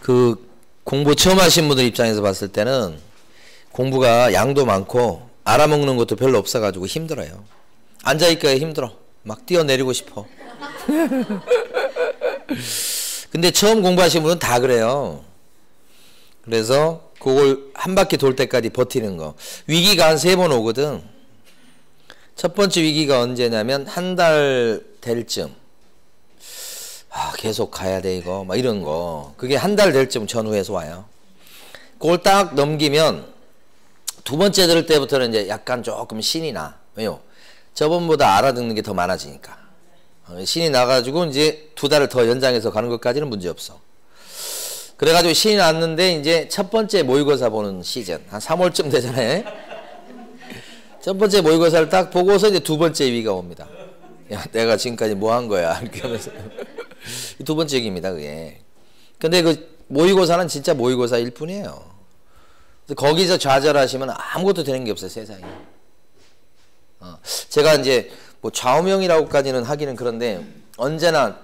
그 공부 처음 하신 분들 입장에서 봤을 때는 공부가 양도 많고 알아먹는 것도 별로 없어가지고 힘들어요. 앉아있기가 힘들어. 막 뛰어내리고 싶어. 근데 처음 공부하신 분은 다 그래요. 그래서 그걸 한 바퀴 돌 때까지 버티는 거. 위기가 한 3번 오거든. 첫 번째 위기가 언제냐면 한 달 될 쯤. 계속 가야 돼 이거 막 이런 거. 그게 한 달 될 쯤 전후에서 와요. 그걸 딱 넘기면 두 번째 들을 때부터는 이제 약간 조금 신이 나. 왜요? 저번보다 알아듣는 게 더 많아지니까. 신이 나가지고 이제 2달을 더 연장해서 가는 것까지는 문제 없어. 그래가지고 신이 났는데 이제 첫 번째 모의고사 보는 시즌 한 3월쯤 되잖아요. 첫 번째 모의고사를 딱 보고서 이제 두 번째 위기가 옵니다. 야, 내가 지금까지 뭐 한 거야? 이렇게 하면서. 두 번째 얘기입니다, 그게. 근데 그 모의고사는 진짜 모의고사일 뿐이에요. 거기서 좌절하시면 아무것도 되는 게 없어요, 세상에. 제가 이제 뭐 좌우명이라고까지는 하기는 그런데 언제나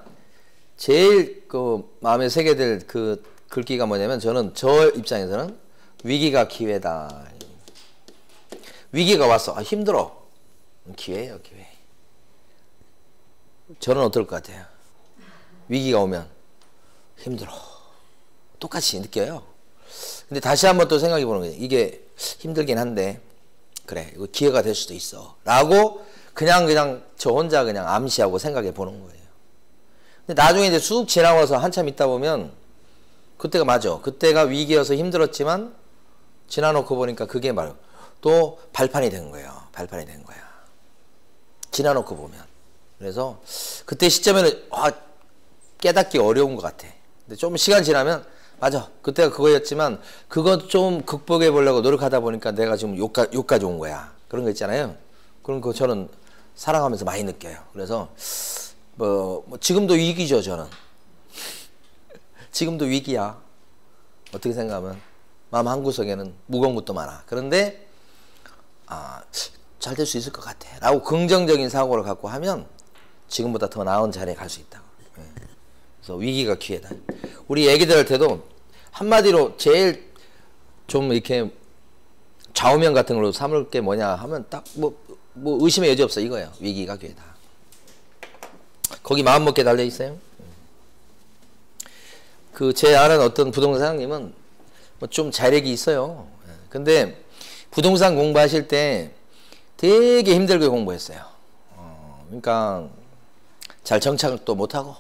제일 그 마음에 새게 될 그 글귀가 뭐냐면 저는 저 입장에서는 위기가 기회다. 위기가 왔어. 힘들어. 기회예요, 기회. 저는 어떨 것 같아요? 위기가 오면 힘들어. 똑같이 느껴요. 근데 다시 한번 또 생각해 보는 거예요. 이게 힘들긴 한데 그래 이거 기회가 될 수도 있어 라고 그냥 저 혼자 그냥 암시하고 생각해 보는 거예요. 근데 나중에 이제 쑥 지나가서 한참 있다 보면 그때가 맞아. 그때가 위기여서 힘들었지만 지나놓고 보니까 그게 바로 또 발판이 된 거예요. 발판이 된 거야. 지나놓고 보면. 그래서 그때 시점에는 깨닫기 어려운 것 같아. 근데 좀 시간 지나면 맞아. 그때가 그거였지만 그것 좀 극복해 보려고 노력하다 보니까 내가 지금 요까지 온 거야. 그런 거 있잖아요. 그런 거 저는 살아가면서 많이 느껴요. 그래서 뭐 지금도 위기죠, 저는. 지금도 위기야. 어떻게 생각하면 마음 한구석에는 무거운 것도 많아. 그런데 잘 될 수 있을 것 같아 라고 긍정적인 사고를 갖고 하면 지금보다 더 나은 자리에 갈 수 있다고. 그래서 위기가 기회다. 우리 애기들한테도 한마디로 제일 좀 이렇게 좌우명 같은 걸로 삼을 게 뭐냐 하면 딱 뭐 의심의 여지 없어. 이거예요. 위기가 기회다. 거기 마음먹게 달려 있어요. 그 제 아는 어떤 부동산 사장님은 뭐 좀 자력이 있어요. 근데 부동산 공부하실 때 되게 힘들게 공부했어요. 그러니까 잘 정착도 못하고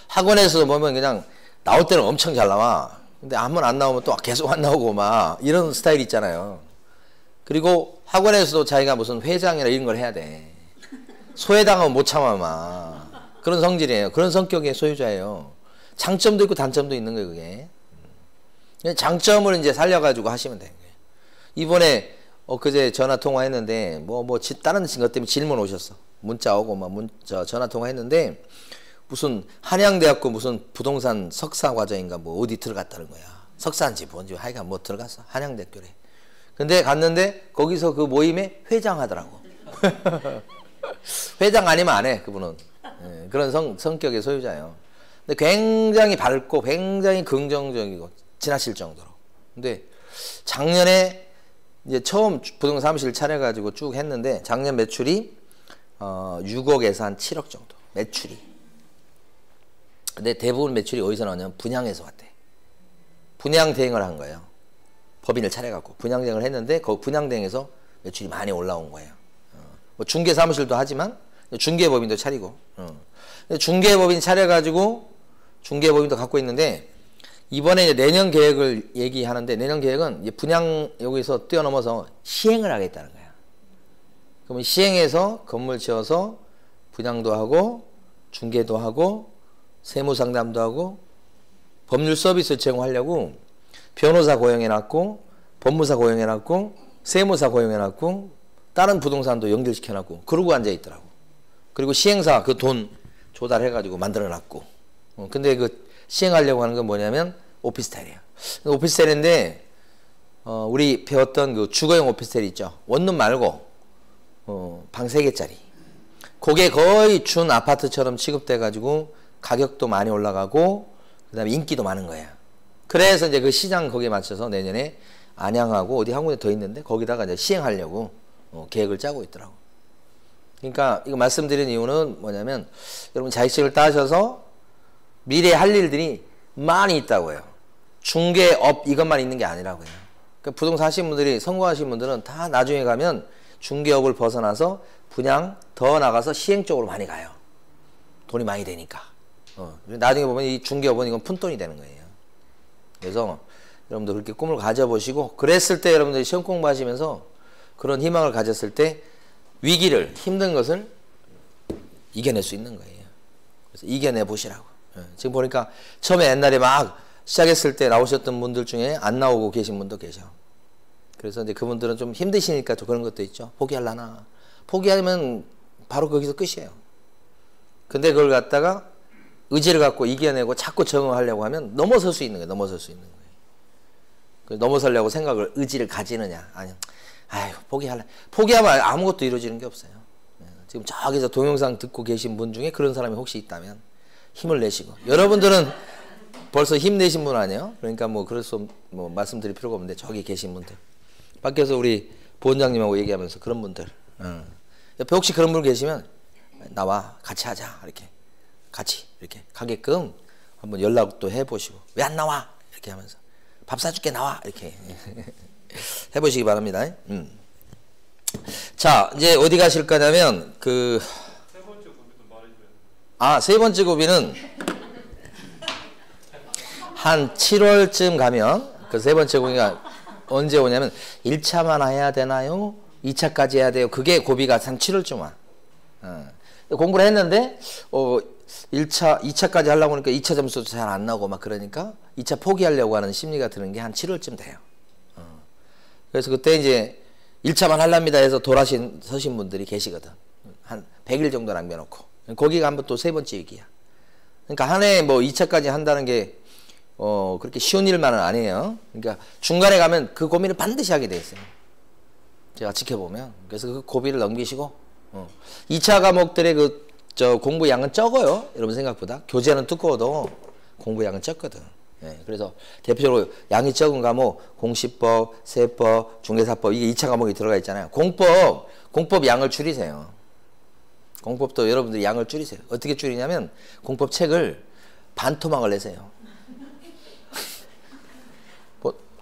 학원에서 보면 그냥 나올 때는 엄청 잘 나와. 근데 한 번 안 나오면 또 계속 안 나오고 막 이런 스타일 있잖아요. 그리고 학원에서도 자기가 무슨 회장이나 이런 걸 해야 돼. 소외당하면 못 참아 막. 그런 성질이에요. 그런 성격의 소유자예요. 장점도 있고 단점도 있는 거예요, 그게. 장점을 이제 살려가지고 하시면 되는 거예요. 이번에 엊그제 전화 통화했는데 다른 것 때문에 질문 오셨어. 문자 오고 막 전화 통화했는데 무슨 한양대학교 무슨 부동산 석사 과정인가 뭐 어디 들어갔다는 거야. 석사인지 뭔지 하여간 뭐 들어갔어. 한양대학교래. 근데 갔는데 거기서 그 모임에 회장 하더라고. 회장 아니면 안 해, 그분은. 그런 성격의 소유자예요. 근데 굉장히 밝고 굉장히 긍정적이고 지나칠 정도로. 근데 작년에 이제 처음 부동산 사무실 차려가지고 쭉 했는데 작년 매출이 6억에서 한 7억 정도. 매출이. 근데 대부분 매출이 어디서 나오냐면 분양에서 왔대. 분양 대행을 한 거예요. 법인을 차려갖고 분양 대행을 했는데 그 분양 대행에서 매출이 많이 올라온 거예요. 뭐 중개 사무실도 하지만 중개법인도 차리고. 중개법인 차려가지고 중개법인도 갖고 있는데 이번에 이제 내년 계획을 얘기하는데 내년 계획은 이제 분양 여기서 뛰어넘어서 시행을 하겠다는 거야. 그러면 시행해서 건물 지어서 분양도 하고 중개도 하고 세무 상담도 하고 법률 서비스 제공하려고 변호사 고용해놨고 법무사 고용해놨고 세무사 고용해놨고 다른 부동산도 연결시켜놨고 그러고 앉아있더라고. 그리고 시행사 그 돈 조달해가지고 만들어놨고. 근데 그 시행하려고 하는 건 뭐냐면 오피스텔이에요. 오피스텔인데 우리 배웠던 그 주거용 오피스텔 있죠. 원룸 말고 방 3개짜리. 그게 거의 준 아파트처럼 취급돼가지고 가격도 많이 올라가고 그다음에 인기도 많은 거예요. 그래서 이제 그 시장 거기에 맞춰서 내년에 안양하고 어디 한 군데 더 있는데 거기다가 이제 시행하려고 계획을 짜고 있더라고. 그러니까 이거 말씀드린 이유는 뭐냐면 여러분 자격증을 따셔서 미래에 할 일들이 많이 있다고요. 중개업 이것만 있는 게 아니라고요. 그러니까 부동산 하신 분들이 성공하신 분들은 다 나중에 가면 중개업을 벗어나서 분양 더 나가서 시행 쪽으로 많이 가요. 돈이 많이 되니까. 나중에 보면 이 중개업은 이건 푼돈이 되는 거예요. 그래서 여러분들 그렇게 꿈을 가져보시고 그랬을 때 여러분들이 시험 공부하시면서 그런 희망을 가졌을 때 위기를 힘든 것을 이겨낼 수 있는 거예요. 그래서 이겨내 보시라고. 지금 보니까 처음에 옛날에 막 시작했을 때 나오셨던 분들 중에 안 나오고 계신 분도 계셔. 그래서 이제 그분들은 좀 힘드시니까 또 그런 것도 있죠. 포기하려나. 포기하면 바로 거기서 끝이에요. 근데 그걸 갖다가 의지를 갖고 이겨내고 자꾸 적응하려고 하면 넘어설 수 있는 거예요. 넘어설 수 있는 거예요. 넘어서려고 생각을 의지를 가지느냐. 아니요. 아유 포기하면 아무것도 이루어지는 게 없어요. 지금 저기서 동영상 듣고 계신 분 중에 그런 사람이 혹시 있다면 힘을 내시고 여러분들은 벌써 힘내신 분 아니에요? 그러니까 뭐 그럴 수 뭐 말씀드릴 필요가 없는데 저기 계신 분들 밖에서 우리 부원장님하고 얘기하면서 그런 분들 옆에 혹시 그런 분 계시면 나와 같이 하자 이렇게 같이 이렇게 가게끔 한번 연락도 해보시고 왜 안 나와 이렇게 하면서 밥 사줄게 나와 이렇게 해보시기 바랍니다. 자 이제 어디 가실 거냐면 그 세 번째 고비도 말해줘야 세 번째 고비는 한 7월쯤 가면 그 세 번째 고비가 언제 오냐면 1차만 해야 되나요? 2차까지 해야 돼요. 그게 고비가 한 7월쯤 와. 공부를 했는데 1차, 2차까지 하려고 하니까 2차 점수도 잘 안 나오고 막 그러니까 2차 포기하려고 하는 심리가 드는 게 한 7월쯤 돼요. 그래서 그때 이제 1차만 하랍니다 해서 돌아서신 분들이 계시거든. 한 100일 정도 남겨놓고. 거기가 한번 또 세 번째 위기야. 그러니까 한 해 뭐 2차까지 한다는 게 그렇게 쉬운 일만은 아니에요. 그러니까 중간에 가면 그 고민을 반드시 하게 돼 있어요. 제가 지켜보면. 그래서 그 고비를 넘기시고 2차 과목들의 공부 양은 적어요. 여러분 생각보다. 교재는 두꺼워도 공부 양은 적거든. 그래서 대표적으로 양이 적은 과목 공시법, 세법, 중개사법 이게 2차 과목이 들어가 있잖아요. 공법 양을 줄이세요. 공법도 여러분들이 양을 줄이세요. 어떻게 줄이냐면 공법 책을 반토막을 내세요.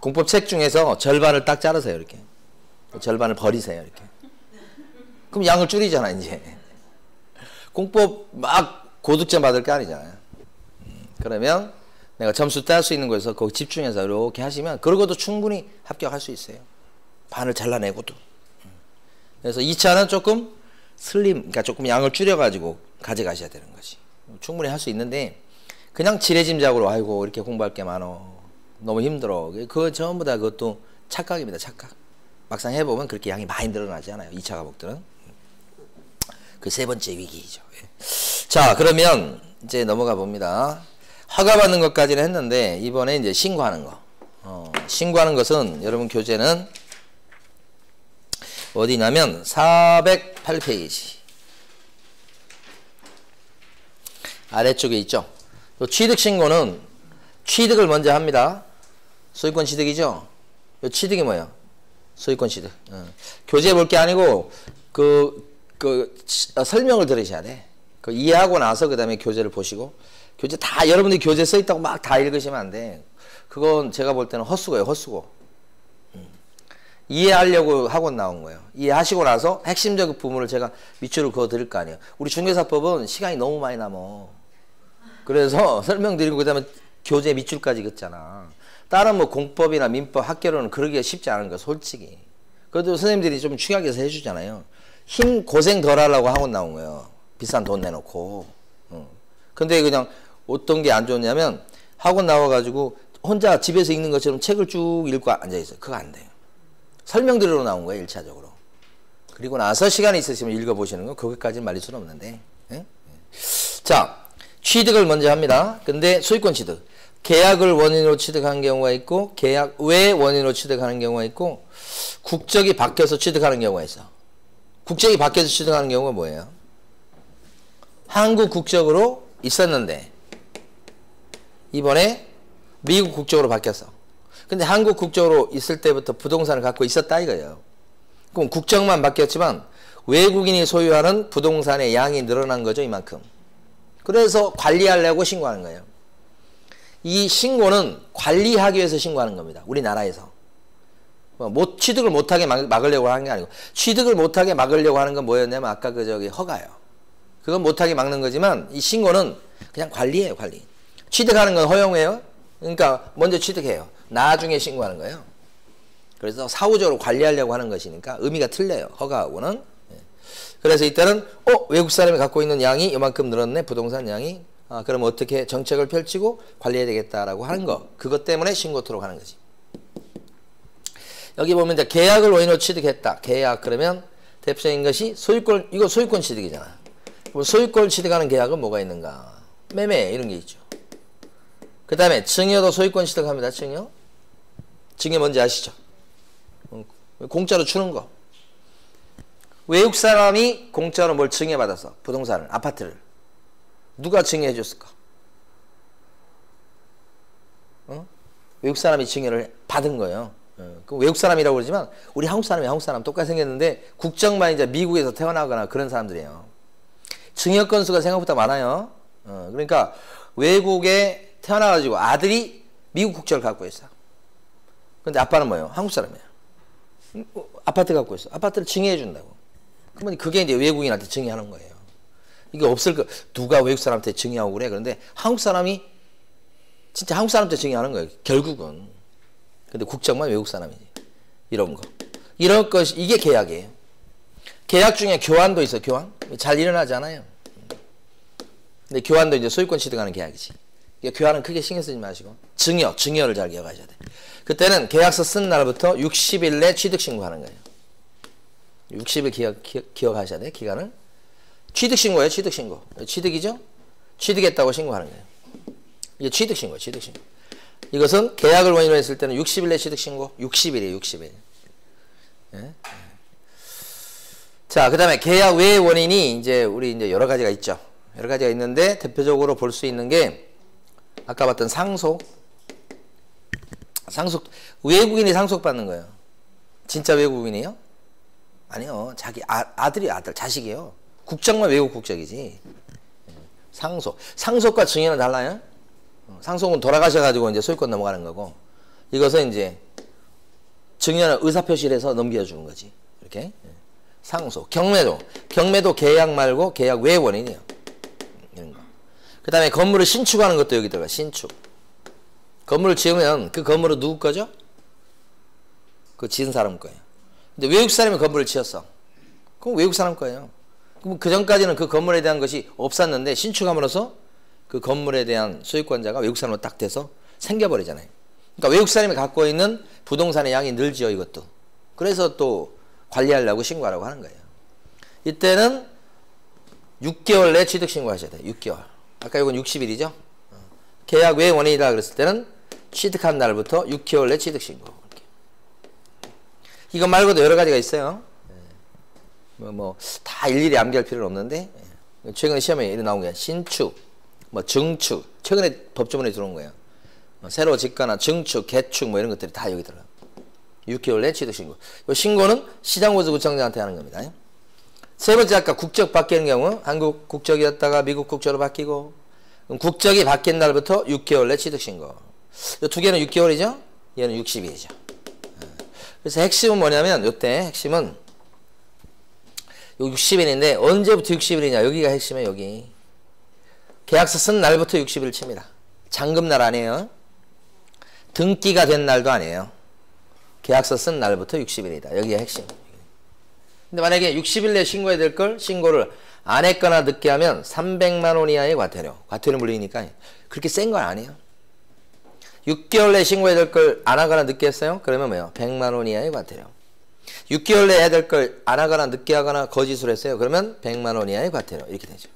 공법 책 중에서 절반을 딱 자르세요. 이렇게. 절반을 버리세요. 이렇게. 그럼 양을 줄이잖아 이제. 공법 막 고득점 받을 게 아니잖아요. 그러면 내가 점수 딸 수 있는 거에서 거기 집중해서 이렇게 하시면 그러고도 충분히 합격할 수 있어요. 반을 잘라내고도. 그래서 2차는 조금 그러니까 조금 양을 줄여가지고 가져가셔야 되는 거지. 충분히 할 수 있는데 그냥 지레짐작으로 아이고 이렇게 공부할 게 많어. 너무 힘들어. 그거 전부 다 그것도 착각입니다. 착각. 막상 해보면 그렇게 양이 많이 늘어나지 않아요. 2차 과목들은. 그 세 번째 위기이죠. 자 그러면 이제 넘어가 봅니다. 허가받는 것까지는 했는데 이번에 이제 신고하는 거. 신고하는 것은 여러분 교재는 어디냐면 408페이지 아래쪽에 있죠. 취득 신고는 취득을 먼저 합니다. 소유권 취득이죠. 취득이 뭐예요? 소유권 취득. 교재 볼 게 아니고 설명을 들으셔야 돼. 이해하고 나서 그 다음에 교재를 보시고 교재 다 여러분들이 교재 써 있다고 막 다 읽으시면 안 돼. 그건 제가 볼 때는 헛수고예요. 헛수고. 이해하려고 학원 나온 거예요. 이해하시고 나서 핵심적 부분을 제가 밑줄을 그어 드릴 거 아니에요. 우리 중개사법은 시간이 너무 많이 남어. 그래서 설명드리고 그 다음에 교재 밑줄까지 긋잖아. 다른 뭐 공법이나 민법 학교로는 그러기가 쉽지 않은 거야 솔직히. 그래도 선생님들이 좀 중요하게 해서 해주잖아요. 힘 고생 덜 하려고 학원 나온 거예요. 비싼 돈 내놓고. 근데 그냥 어떤 게 안 좋냐면 학원 나와가지고 혼자 집에서 읽는 것처럼 책을 쭉 읽고 앉아있어요. 그거 안 돼요. 설명드리러 나온 거예요. 1차적으로. 그리고 나서 시간이 있으시면 읽어보시는 거 그것까지는 말릴 수는 없는데. 자 취득을 먼저 합니다. 근데 소유권 취득. 계약을 원인으로 취득하는 경우가 있고 계약 외 원인으로 취득하는 경우가 있고 국적이 바뀌어서 취득하는 경우가 있어. 국적이 바뀌어서 취득하는 경우가 뭐예요? 한국 국적으로 있었는데 이번에 미국 국적으로 바뀌었어. 근데 한국 국적으로 있을 때부터 부동산을 갖고 있었다 이거예요. 그럼 국적만 바뀌었지만 외국인이 소유하는 부동산의 양이 늘어난 거죠, 이만큼. 그래서 관리하려고 신고하는 거예요. 이 신고는 관리하기 위해서 신고하는 겁니다. 우리나라에서. 취득을 못하게 막으려고 하는 게 아니고, 취득을 못하게 막으려고 하는 건 뭐였냐면 아까 허가요. 그건 못하게 막는 거지만 이 신고는 그냥 관리예요, 관리. 취득하는 건 허용해요. 그러니까 먼저 취득해요. 나중에 신고하는 거예요. 그래서 사후적으로 관리하려고 하는 것이니까 의미가 틀려요, 허가하고는. 그래서 이때는 외국 사람이 갖고 있는 양이 이만큼 늘었네, 부동산 양이. 그럼 어떻게 정책을 펼치고 관리해야 되겠다라고 하는 거. 그것 때문에 신고토록 하는 거지. 여기 보면 이제 계약을 원인으로 취득했다. 계약 그러면 대표적인 것이 소유권, 이거 소유권 취득이잖아. 그럼 소유권 취득하는 계약은 뭐가 있는가? 매매 이런 게 있죠. 그 다음에 증여도 소유권 취득합니다. 증여. 증여 뭔지 아시죠? 공짜로 주는 거. 외국 사람이 공짜로 뭘 증여받아서 부동산을, 아파트를 누가 증여해 줬을까? 외국 사람이 증여를 받은 거예요. 그 외국 사람이라고 그러지만 우리 한국 사람이 한국 사람 똑같이 생겼는데 국적만 이제 미국에서 태어나거나 그런 사람들이에요. 증여 건수가 생각보다 많아요. 그러니까 외국에 태어나가지고 아들이 미국 국적을 갖고 있어. 근데 아빠는 뭐예요? 한국 사람이에요. 아파트 갖고 있어. 아파트를 증여해 준다고. 그러면 그게 이제 외국인한테 증여하는 거예요. 이게 없을 거, 누가 외국 사람한테 증여하고 그래? 그런데 한국 사람이 진짜 한국 사람한테 증여하는 거예요. 결국은. 근데 국적만 외국 사람이지. 이런 거. 이런 것이, 이게 계약이에요. 계약 중에 교환도 있어, 교환. 잘 일어나지 않아요. 근데 교환도 이제 소유권 취득하는 계약이지. 교환은 크게 신경 쓰지 마시고. 증여를 잘 기억하셔야 돼. 그때는 계약서 쓴 날부터 60일 내 취득 신고하는 거예요. 60일 기억하셔야 돼, 기간을. 취득 신고예요, 취득 신고. 취득이죠? 취득했다고 신고하는 거예요. 이게 취득 신고예요, 취득 신고. 이것은 계약을 원인으로 했을 때는 60일 내 취득 신고. 60일이에요, 60일. 예? 자, 그 다음에 계약 외의 원인이 우리 이제 여러 가지가 있죠. 여러 가지가 있는데 대표적으로 볼 수 있는 게 아까 봤던 상속. 외국인이 상속받는 거예요. 진짜 외국인이에요? 아니요. 자기 아들, 자식이에요. 국적만 외국 국적이지. 상속과 증여는 달라요. 상속은 돌아가셔가지고 이제 소유권 넘어가는 거고, 이것은 이제 증여는 의사표시를 해서 넘겨주는 거지. 이렇게. 상속. 경매도 계약 말고 계약 외의 원인이에요. 이런 거. 그 다음에 건물을 신축하는 것도 여기 들어가. 신축. 건물을 지으면 그 건물은 누구 거죠? 그 지은 사람 거예요. 근데 외국 사람이 건물을 지었어. 그럼 외국 사람 거예요. 그럼 그 전까지는 그 건물에 대한 것이 없었는데 신축함으로써 그 건물에 대한 소유권자가 외국 사람으로 딱 돼서 생겨버리잖아요. 그러니까 외국 사람이 갖고 있는 부동산의 양이 늘죠, 이것도. 그래서 또 관리하려고 신고하라고 하는 거예요. 이때는 6개월 내 취득 신고하셔야 돼요. 6개월. 아까 이건 60일이죠. 계약 외의 원인이다 그랬을 때는 취득한 날부터 6개월 내 취득 신고. 이거 말고도 여러 가지가 있어요. 다 일일이 암기할 필요는 없는데, 최근에 시험에 이런 나온 게 신축, 증축, 최근에 법조문에 들어온 거예요. 새로 짓거나 증축, 개축 이런 것들이 다 여기 들어요. 6개월 내 취득 신고. 이 신고는 시장보수구청장한테 하는 겁니다. 세 번째, 아까 국적 바뀌는 경우, 한국 국적이었다가 미국 국적으로 바뀌고, 그럼 국적이 바뀐 날부터 6개월 내 취득 신고. 이 두 개는 6개월이죠? 얘는 60일이죠. 그래서 핵심은 뭐냐면, 요때 핵심은 요 60일인데 언제부터 60일이냐? 여기가 핵심이에요, 여기. 계약서 쓴 날부터 60일 칩니다. 잔금날 아니에요. 등기가 된 날도 아니에요. 계약서 쓴 날부터 60일이다. 여기가 핵심. 근데 만약에 60일 내에 신고해야 될 걸 신고를 안 했거나 늦게 하면 300만 원 이하의 과태료. 과태료 물리니까 그렇게 센 건 아니에요. 6개월 내에 신고해야 될 걸 안 하거나 늦게 했어요? 그러면 뭐예요? 100만 원 이하의 과태료. 6개월 내에 해야 될 걸 안 하거나 늦게 하거나 거짓으로 했어요? 그러면 100만 원 이하의 과태료. 이렇게 되죠.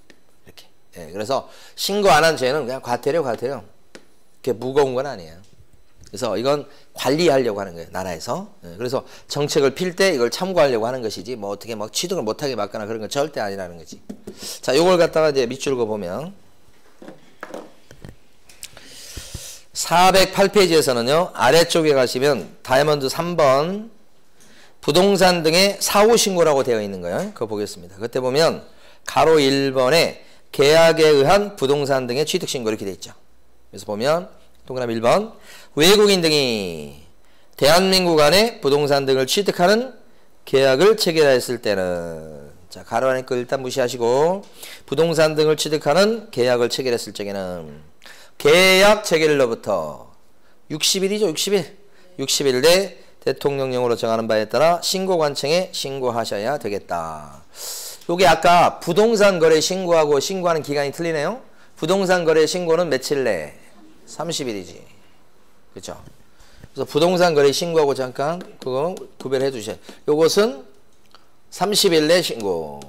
이렇게. 예, 그래서 신고 안 한 죄는 그냥 과태료. 그렇게 무거운 건 아니에요. 그래서 이건 관리하려고 하는 거예요, 나라에서. 예, 그래서 정책을 필 때 이걸 참고하려고 하는 것이지, 어떻게 취득을 못하게 막거나 그런 건 절대 아니라는 거지. 자, 요걸 갖다가 이제 밑줄 그어 보면, 408페이지에서는요. 아래쪽에 가시면 다이아몬드 3번 부동산 등의 사후 신고라고 되어 있는 거예요. 그거 보겠습니다. 그때 보면 가로 1번에 계약에 의한 부동산 등의 취득 신고 이렇게 되어 있죠. 그래서 보면 동그라미 1번 외국인 등이 대한민국 안에 부동산 등을 취득하는 계약을 체결했을 때는 자 가로 안에 거 일단 무시하시고 부동산 등을 취득하는 계약을 체결했을 적에는 계약 체결일로부터 60일이죠. 60일. 60일 내 대통령령으로 정하는 바에 따라 신고관청에 신고하셔야 되겠다. 요게 아까 부동산 거래 신고하고 신고하는 기간이 틀리네요. 부동산 거래 신고는 며칠 내? 30일이지. 그렇죠? 그래서 부동산 거래 신고하고 잠깐 그거 구별해 주셔야. 요것은 30일 내 신고.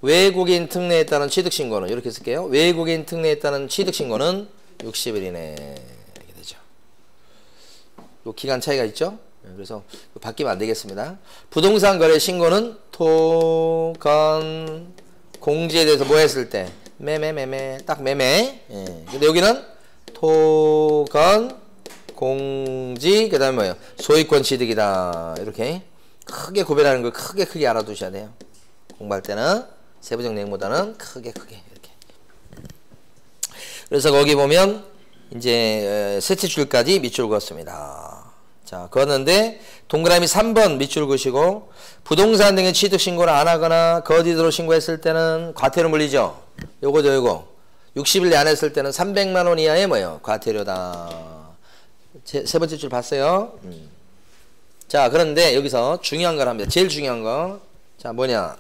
외국인 특례에 따른 취득신고는 이렇게 쓸게요. 외국인 특례에 따른 취득신고는 60일이네. 이렇게 되죠. 요 기간 차이가 있죠. 그래서 바뀌면 안 되겠습니다. 부동산 거래 신고는 토건 공지에 대해서 뭐 했을 때 매매 딱 매매. 예. 근데 여기는 토건 공지 그다음에 뭐예요? 소유권 취득이다. 이렇게 크게 구별하는 걸 크게 알아두셔야 돼요. 공부할 때는 세부적 내용보다는 크게 이렇게. 그래서 거기 보면 이제 셋째 줄까지 밑줄 그었습니다. 자, 그었는데 동그라미 3번 밑줄 그으시고 부동산 등의 취득 신고를 안 하거나 거짓으로 신고했을 때는 과태료 물리죠. 요거 60일 내 안 했을 때는 300만 원 이하의 뭐예요? 과태료다. 세 번째 줄 봤어요? 자, 그런데 여기서 중요한 걸 합니다. 제일 중요한 거. 자, 뭐냐?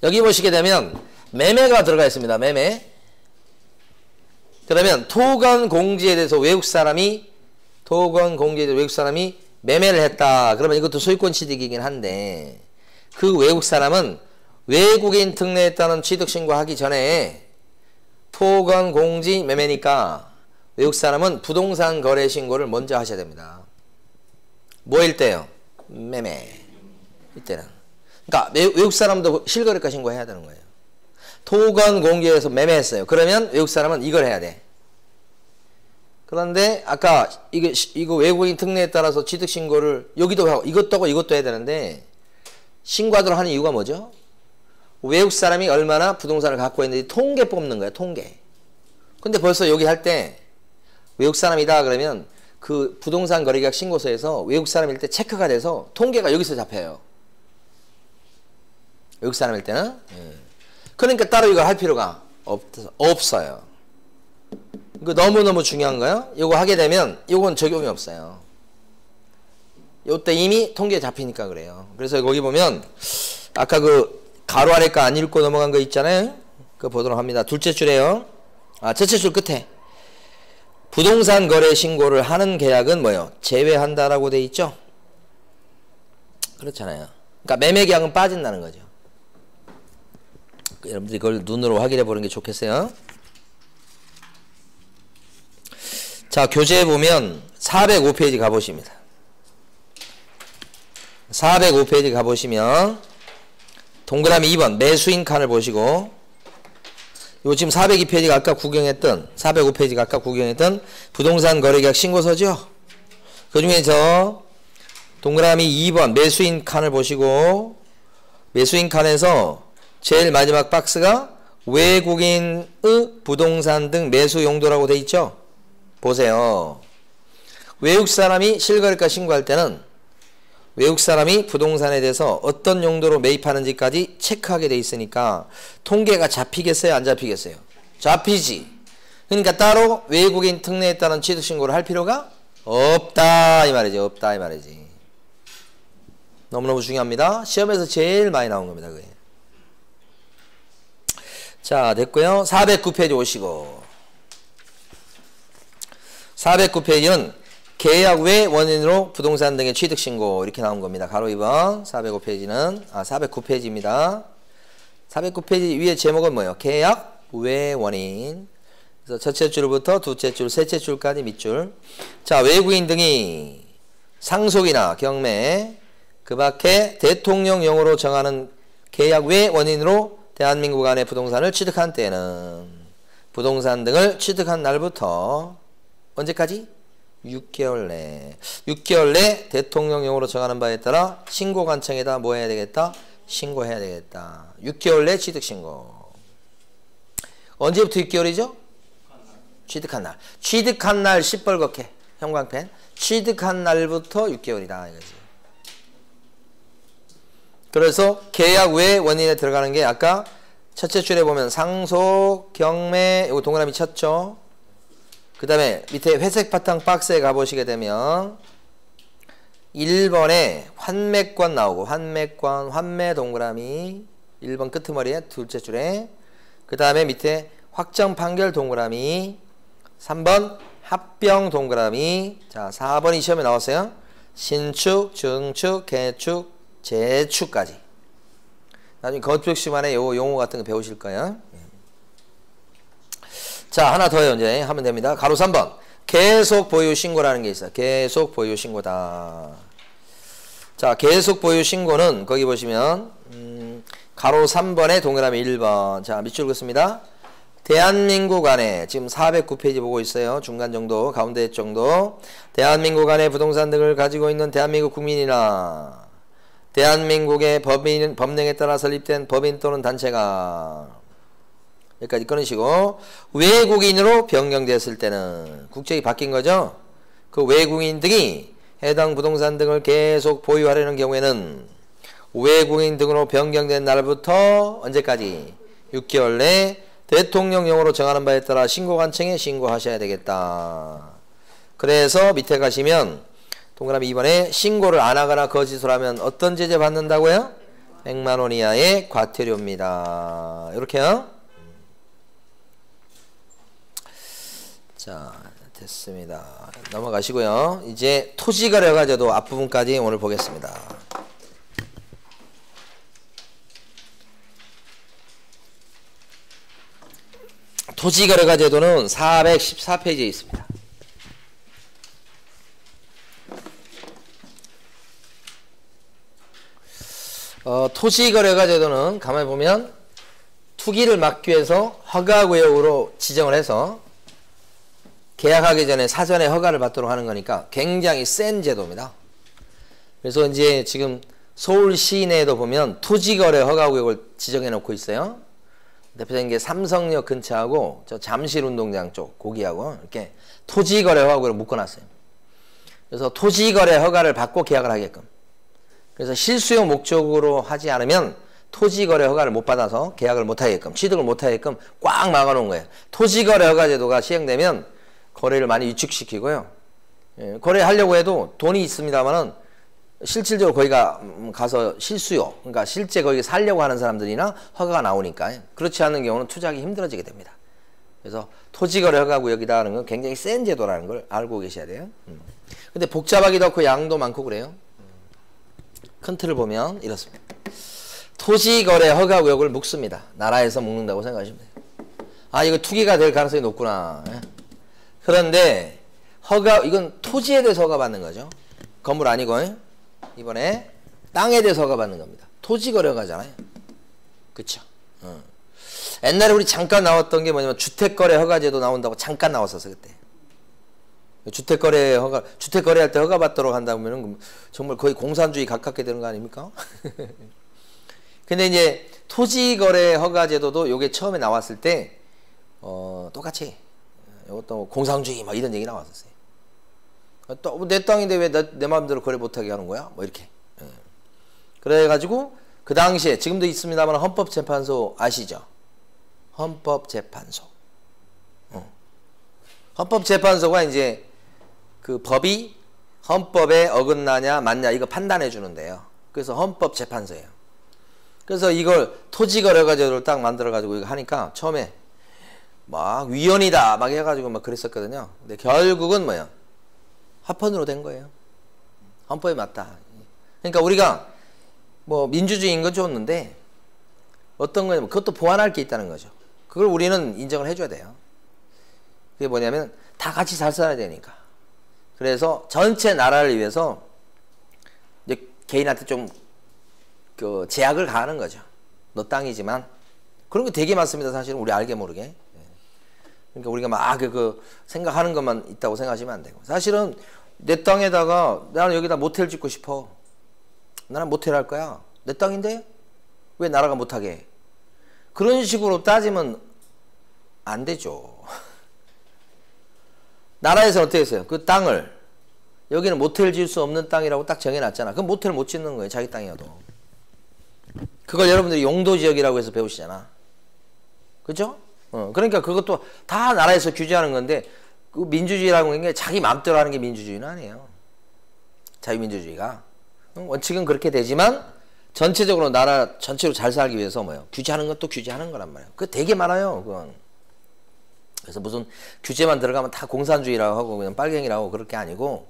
여기 보시게 되면 매매가 들어가 있습니다. 매매. 그러면 토건 공지에 대해서 외국 사람이 매매를 했다. 그러면 이것도 소유권 취득이긴 한데 그 외국 사람은 외국인 특례에 따른 취득 신고하기 전에 토건 공지 매매니까 외국 사람은 부동산 거래 신고를 먼저 하셔야 됩니다. 뭐일 때요? 매매. 이때는. 그러니까 외국 사람도 실거래가 신고해야 되는 거예요. 토건 공지에서 매매했어요. 그러면 외국 사람은 이걸 해야 돼. 그런데 아까 이거 외국인 특례에 따라서 취득 신고를 여기도 하고 이것도 하고 이것도 해야 되는데 신고하도록 하는 이유가 뭐죠? 외국 사람이 얼마나 부동산을 갖고 있는지 통계 뽑는 거야. 통계. 근데 벌써 여기 할 때 외국 사람이다 그러면 그 부동산 거래계약 신고서에서 외국 사람일 때 체크가 돼서 통계가 여기서 잡혀요. 외국 사람일 때는. 그러니까 따로 이걸 할 필요가 없어요. 이거 너무너무 중요한 거예요. 이거 하게 되면 이건 적용이 없어요. 요때 이미 통계에 잡히니까 그래요. 그래서 거기 보면 아까 그 가로 아래 거 안 읽고 넘어간 거 있잖아요. 그거 보도록 합니다. 둘째 줄에요. 첫째 줄 끝에 부동산 거래 신고를 하는 계약은 뭐예요? 제외한다라고 돼 있죠? 그렇잖아요. 그러니까 매매 계약은 빠진다는 거죠. 여러분들이 그걸 눈으로 확인해 보는 게 좋겠어요. 자, 교재에 보면 405페이지 가보십니다. 405페이지 가보시면 동그라미 2번 매수인 칸을 보시고 요 지금 402페이지가 아까 구경했던 405페이지가 아까 구경했던 부동산 거래계약 신고서죠. 그 중에서 동그라미 2번 매수인 칸을 보시고 매수인 칸에서 제일 마지막 박스가 외국인의 부동산 등 매수 용도라고 돼 있죠. 보세요. 외국 사람이 실거래가 신고할 때는 외국 사람이 부동산에 대해서 어떤 용도로 매입하는지까지 체크하게 돼 있으니까 통계가 잡히겠어요? 안 잡히겠어요? 잡히지. 그러니까 따로 외국인 특례에 따른 취득신고를 할 필요가 없다 이 말이지. 없다 이 말이지. 너무너무 중요합니다. 시험에서 제일 많이 나온 겁니다. 그게. 자, 됐고요. 409페이지 오시고 409페이지는 계약 외 원인으로 부동산 등의 취득신고 이렇게 나온 겁니다. 가로 2번 405페이지는 409페이지입니다. 409페이지 위에 제목은 뭐예요? 계약 외 원인. 그래서 첫째 줄부터 둘째 줄, 셋째 줄까지 밑줄. 자, 외국인 등이 상속이나 경매 그 밖에 대통령령으로 정하는 계약 외 원인으로 대한민국 안의 부동산을 취득한 때에는 부동산 등을 취득한 날부터 언제까지? 6개월 내. 6개월 내 대통령령으로 정하는 바에 따라 신고관청에다 뭐 해야 되겠다? 신고해야 되겠다. 6개월 내 취득신고. 언제부터 6개월이죠? 취득한 날. 취득한 날 시뻘겋게. 형광펜. 취득한 날부터 6개월이다. 이거지. 그래서 계약 외 원인에 들어가는 게 아까 첫째 줄에 보면 상속, 경매, 이거 동그라미 쳤죠. 그 다음에 밑에 회색 바탕 박스에 가보시게 되면 1번에 환매권 나오고 환매권, 환매 동그라미 1번 끄트머리에 둘째 줄에 그 다음에 밑에 확정 판결 동그라미 3번 합병 동그라미 자 4번이 시험에 나왔어요. 신축, 증축, 개축, 재축까지. 나중에 건축 시간에 요 용어 같은 거 배우실 거예요. 자, 하나 더요. 이제 하면 됩니다. 가로 3번. 계속 보유 신고라는 게 있어요. 계속 보유 신고다. 자, 계속 보유 신고는 거기 보시면 가로 3번에 동그라미 1번. 자, 밑줄 긋습니다. 대한민국 안에 지금 409페이지 보고 있어요. 중간 정도, 가운데 정도. 대한민국 안에 부동산 등을 가지고 있는 대한민국 국민이나 대한민국의 법령에 따라 설립된 법인 또는 단체가 여기까지 끊으시고 외국인으로 변경되었을 때는 국적이 바뀐 거죠. 그 외국인 등이 해당 부동산 등을 계속 보유하려는 경우에는 외국인 등으로 변경된 날부터 언제까지? 6개월 내 대통령령으로 정하는 바에 따라 신고관청에 신고하셔야 되겠다. 그래서 밑에 가시면 동그라미 2번에 신고를 안 하거나 거짓을 하면 어떤 제재 받는다고요? 100만 원 이하의 과태료입니다. 이렇게요. 자, 됐습니다. 넘어가시고요. 이제 토지거래가제도 앞부분까지 오늘 보겠습니다. 토지거래가제도는 414페이지에 있습니다. 토지거래가제도는 가만히 보면 투기를 막기 위해서 허가구역으로 지정을 해서 계약하기 전에 사전에 허가를 받도록 하는 거니까 굉장히 센 제도입니다. 그래서 이제 지금 서울 시내에도 보면 토지거래 허가구역을 지정해 놓고 있어요. 대표적인 게 삼성역 근처하고 저 잠실운동장 쪽 거기하고 이렇게 토지거래 허가구역을 묶어놨어요. 그래서 토지거래 허가를 받고 계약을 하게끔. 그래서 실수용 목적으로 하지 않으면 토지거래 허가를 못 받아서 계약을 못 하게끔, 취득을 못 하게끔 꽉 막아놓은 거예요. 토지거래 허가제도가 시행되면 거래를 많이 위축시키고요. 예, 거래하려고 해도 돈이 있습니다만은 실질적으로 거기가 가서 실수요. 그러니까 실제 거기 살려고 하는 사람들이나 허가가 나오니까 그렇지 않은 경우는 투자하기 힘들어지게 됩니다. 그래서 토지거래 허가구역이다 하는 건 굉장히 센 제도라는 걸 알고 계셔야 돼요. 근데 복잡하기도 하고 양도 많고 그래요. 큰 틀을 보면 이렇습니다. 토지거래 허가구역을 묶습니다. 나라에서 묶는다고 생각하시면 돼요. 아, 이거 투기가 될 가능성이 높구나. 그런데 이건 토지에 대해서 허가받는 거죠. 건물 아니고 이번에 땅에 대해서 허가받는 겁니다. 토지거래 허가잖아요. 그쵸? 옛날에 우리 잠깐 나왔던 게 뭐냐면 주택거래 허가제도 나온다고 잠깐 나왔었어 그때. 주택거래할 때 허가받도록 한다면 정말 거의 공산주의 가깝게 되는 거 아닙니까? 근데 이제 토지거래 허가제도도 요게 처음에 나왔을 때 똑같이 이것도 공산주의 막 이런 얘기 나왔었어요. 또 내 땅인데 왜 내 마음대로 거래 못하게 하는 거야? 뭐 이렇게. 그래가지고 그 당시에 지금도 있습니다만 헌법재판소 아시죠? 헌법재판소. 헌법재판소가 이제 그 법이 헌법에 어긋나냐 맞냐 이거 판단해 주는데요. 그래서 헌법재판소예요. 그래서 이걸 토지거래가제도를 딱 만들어 가지고 이거 하니까 처음에 막 위헌이다 막 해가지고 막 그랬었거든요. 근데 결국은 뭐예요? 합헌으로 된 거예요. 헌법에 맞다. 그러니까 우리가 뭐 민주주의인 건 좋았는데 어떤 거냐면 그것도 보완할 게 있다는 거죠. 그걸 우리는 인정을 해줘야 돼요. 그게 뭐냐면 다 같이 잘 살아야 되니까. 그래서 전체 나라를 위해서 이제 개인한테 좀 그 제약을 가하는 거죠. 너 땅이지만 그런 거 되게 많습니다. 사실은 우리 알게 모르게. 그러니까 우리가 막 생각하는 것만 있다고 생각하시면 안 되고. 사실은 내 땅에다가 나는 여기다 모텔 짓고 싶어. 나는 모텔 할 거야. 내 땅인데 왜 나라가 못하게 해? 그런 식으로 따지면 안 되죠. 나라에서는 어떻게 했어요? 그 땅을 여기는 모텔 지을 수 없는 땅이라고 딱 정해놨잖아. 그럼 모텔 못 짓는 거예요. 자기 땅이어도. 그걸 여러분들이 용도지역이라고 해서 배우시잖아. 그죠? 그러니까 그것도 다 나라에서 규제하는 건데 그 민주주의라고 하는 게 자기 마음대로 하는 게 민주주의는 아니에요. 자유민주주의가. 원칙은 그렇게 되지만 전체적으로 나라 전체로 잘 살기 위해서 뭐예요? 규제하는 것도 규제하는 거란 말이에요. 그거 되게 많아요. 그건. 그래서 무슨 규제만 들어가면 다 공산주의라고 하고 그냥 빨갱이라고 그럴 게 아니고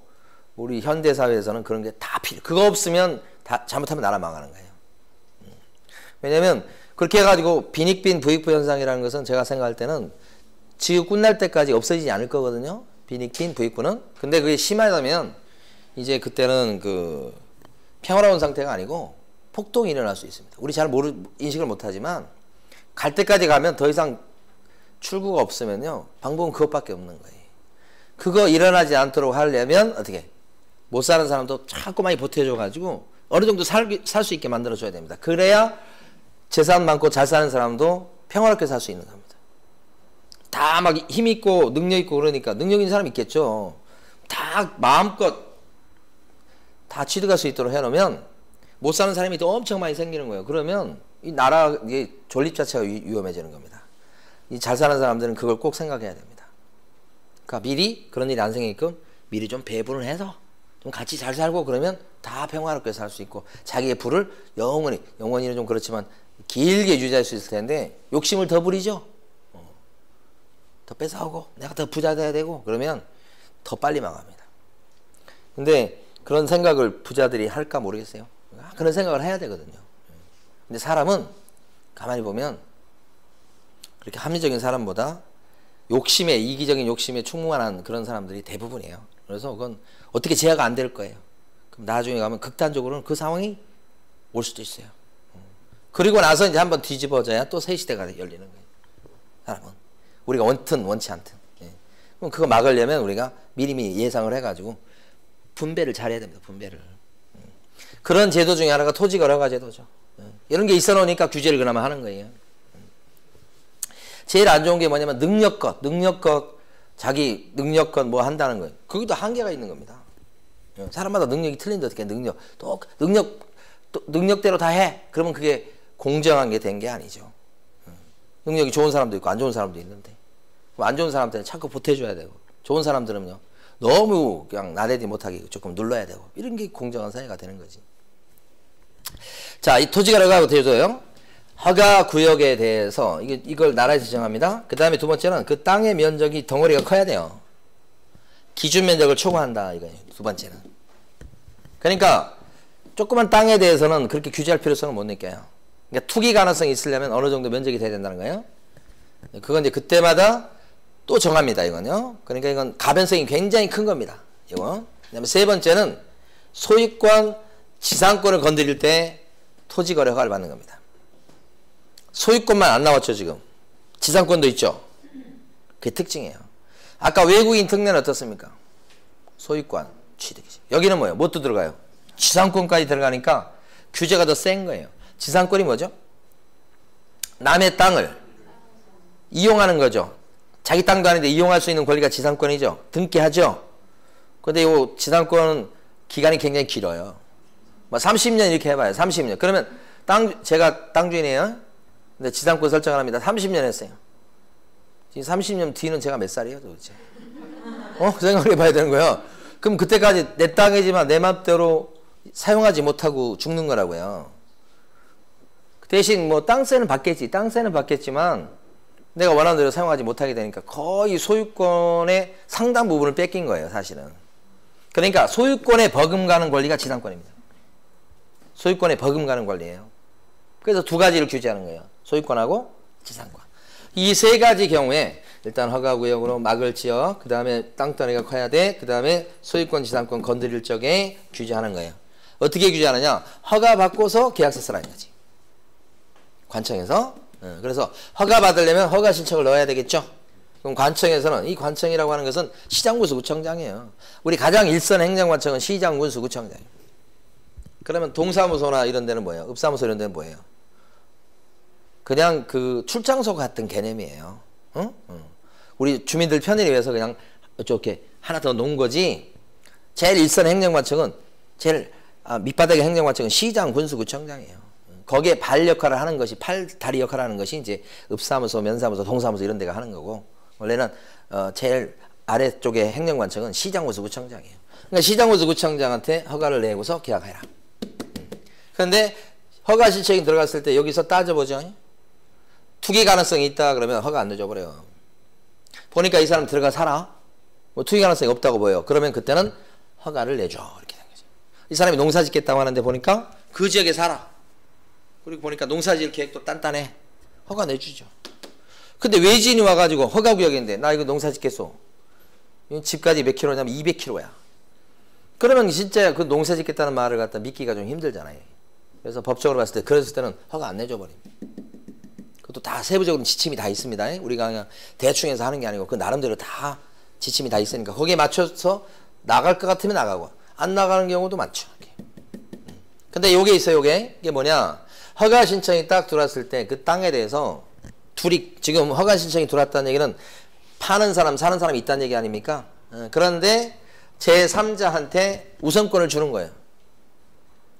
우리 현대사회에서는 그런 게 다 필요. 그거 없으면 다 잘못하면 나라 망하는 거예요. 왜냐면 그렇게 해가지고 빈익빈 부익부 현상이라는 것은 제가 생각할 때는 지구 끝날 때까지 없어지지 않을 거거든요. 빈익빈 부익부는. 근데 그게 심하다면 이제 그때는 그 평화로운 상태가 아니고 폭동이 일어날 수 있습니다. 우리 잘 인식을 못하지만 갈 때까지 가면 더 이상 출구가 없으면요. 방법은 그것밖에 없는 거예요. 그거 일어나지 않도록 하려면 어떻게? 못 사는 사람도 자꾸 많이 보태줘가지고 어느 정도 살 수 있게 만들어줘야 됩니다. 그래야 재산 많고 잘 사는 사람도 평화롭게 살 수 있는 겁니다. 다 막 힘있고 능력있고 그러니까 능력 있는 사람 있겠죠. 다 마음껏 다 취득할 수 있도록 해놓으면 못 사는 사람이 또 엄청 많이 생기는 거예요. 그러면 이 나라 존립 자체가 위험해지는 겁니다. 이 잘 사는 사람들은 그걸 꼭 생각해야 됩니다. 그러니까 미리 그런 일이 안 생기게끔 미리 좀 배분을 해서 좀 같이 잘 살고 그러면 다 평화롭게 살 수 있고 자기의 부를 영원히는 좀 그렇지만 길게 유지할 수 있을 텐데 욕심을 더 부리죠. 더 뺏어오고 내가 더 부자 돼야 되고 그러면 더 빨리 망합니다. 근데 그런 생각을 부자들이 할까 모르겠어요. 그런 생각을 해야 되거든요. 근데 사람은 가만히 보면 그렇게 합리적인 사람보다 욕심에 이기적인 욕심에 충만한 그런 사람들이 대부분이에요. 그래서 그건 어떻게 제어가 안 될 거예요. 그럼 나중에 가면 극단적으로는 그 상황이 올 수도 있어요. 그리고 나서 이제 한번 뒤집어져야 또 새 시대가 열리는 거예요. 사람은 우리가 원튼 원치 않든. 예. 그럼 그거 막으려면 우리가 미리미리 예상을 해가지고 분배를 잘해야 됩니다. 분배를. 그런 제도 중에 하나가 토지거래가 제도죠. 예. 이런 게 있어 놓으니까 규제를 그나마 하는 거예요. 제일 안 좋은 게 뭐냐면 능력껏 자기 능력껏 뭐 한다는 거예요. 그것도 한계가 있는 겁니다. 사람마다 능력이 틀린데 어떻게 능력대로 다 해. 그러면 그게 공정한 게 된 게 아니죠. 능력이 좋은 사람도 있고 안 좋은 사람도 있는데 안 좋은 사람들은 자꾸 보태줘야 되고 좋은 사람들은요 너무 그냥 나대지 못하게 조금 눌러야 되고 이런 게 공정한 사회가 되는 거지. 자, 이 토지거래가 제도요. 허가 구역에 대해서 이걸 나라에서 정합니다. 그 다음에 두 번째는 그 땅의 면적이 덩어리가 커야 돼요. 기준 면적을 초과한다 이거예요. 두 번째는. 그러니까 조그만 땅에 대해서는 그렇게 규제할 필요성을 못 느껴요. 그러니까 투기 가능성이 있으려면 어느 정도 면적이 돼야 된다는 거예요. 그건 이제 그때마다 또 정합니다. 이건요. 그러니까 이건 가변성이 굉장히 큰 겁니다. 이거. 그다음에 세 번째는 소유권, 지상권을 건드릴 때 토지거래 허가를 받는 겁니다. 소유권만 안 나왔죠 지금. 지상권도 있죠. 그게 특징이에요. 아까 외국인 특례는 어떻습니까? 소유권, 취득이죠. 여기는 뭐예요? 뭣도 들어가요? 지상권까지 들어가니까 규제가 더 센 거예요. 지상권이 뭐죠? 남의 땅을 이용하는 거죠. 자기 땅도 아닌데 이용할 수 있는 권리가 지상권이죠. 등기하죠. 근데 이 지상권 기간이 굉장히 길어요. 뭐 30년 이렇게 해봐요. 30년. 그러면 제가 땅 주인이에요. 근데 지상권 설정을 합니다. 30년 했어요. 지금 30년 뒤는 제가 몇 살이에요 도대체? 생각을 해봐야 되는 거예요. 그럼 그때까지 내 땅이지만 내 맘대로 사용하지 못하고 죽는 거라고요. 대신 뭐 땅세는 받겠지. 땅세는 받겠지만 내가 원하는 대로 사용하지 못하게 되니까 거의 소유권의 상당 부분을 뺏긴 거예요. 사실은. 그러니까 소유권에 버금가는 권리가 지상권입니다. 소유권에 버금가는 권리예요. 그래서 두 가지를 규제하는 거예요. 소유권하고 지상권. 이 세 가지 경우에 일단 허가구역으로 막을 지역, 그 다음에 땅덩어리가 커야 돼, 그 다음에 소유권, 지상권 건드릴 적에 규제하는 거예요. 어떻게 규제하느냐? 허가 받고서 계약서 쓰라는 거지. 관청에서. 그래서 허가 받으려면 허가 신청을 넣어야 되겠죠. 그럼 관청에서는 이 관청이라고 하는 것은 시장군수구청장이에요. 우리 가장 일선 행정관청은 시장군수구청장이에요. 그러면 동사무소나 이런 데는 뭐예요? 읍사무소 이런 데는 뭐예요? 그냥 그 출장소 같은 개념이에요. 응? 우리 주민들 편의를 위해서 그냥 이렇게 하나 더 놓은 거지. 제일 일선 행정관청은 제일 밑바닥의 행정관청은 시장군수구청장이에요. 거기에 발 역할을 하는 것이 팔다리 역할을 하는 것이 이제 읍사무소, 면사무소, 동사무소 이런 데가 하는 거고 원래는 제일 아래쪽에 행정관청은 시장군수구청장이에요. 그러니까 시장군수구청장한테 허가를 내고서 계약해라. 그런데 허가 신청이 들어갔을 때 여기서 따져보죠. 투기 가능성이 있다 그러면 허가 안 내줘버려요. 보니까 이 사람 들어가 살아? 뭐 투기 가능성이 없다고 보여. 그러면 그때는 허가를 내줘. 이렇게 된 거죠. 이 사람이 농사 짓겠다고 하는데 보니까 그 지역에 살아. 그리고 보니까 농사 지을 계획도 단단해. 허가 내주죠. 근데 외지인이 와가지고 허가구역인데 나 이거 농사 짓겠소. 집까지 몇 킬로냐면 200킬로야. 그러면 진짜 그 농사 짓겠다는 말을 갖다 믿기가 좀 힘들잖아요. 그래서 법적으로 봤을 때 그랬을 때는 허가 안 내줘버립니다. 그것도 다 세부적으로 지침이 다 있습니다. 우리가 그냥 대충 해서 하는 게 아니고 그 나름대로 다 지침이 다 있으니까 거기에 맞춰서 나갈 것 같으면 나가고 안 나가는 경우도 많죠. 근데 요게 있어요. 이게 뭐냐, 허가 신청이 딱 들어왔을 때 그 땅에 대해서 둘이 지금 허가 신청이 들어왔다는 얘기는 파는 사람 사는 사람이 있다는 얘기 아닙니까? 그런데 제3자한테 우선권을 주는 거예요.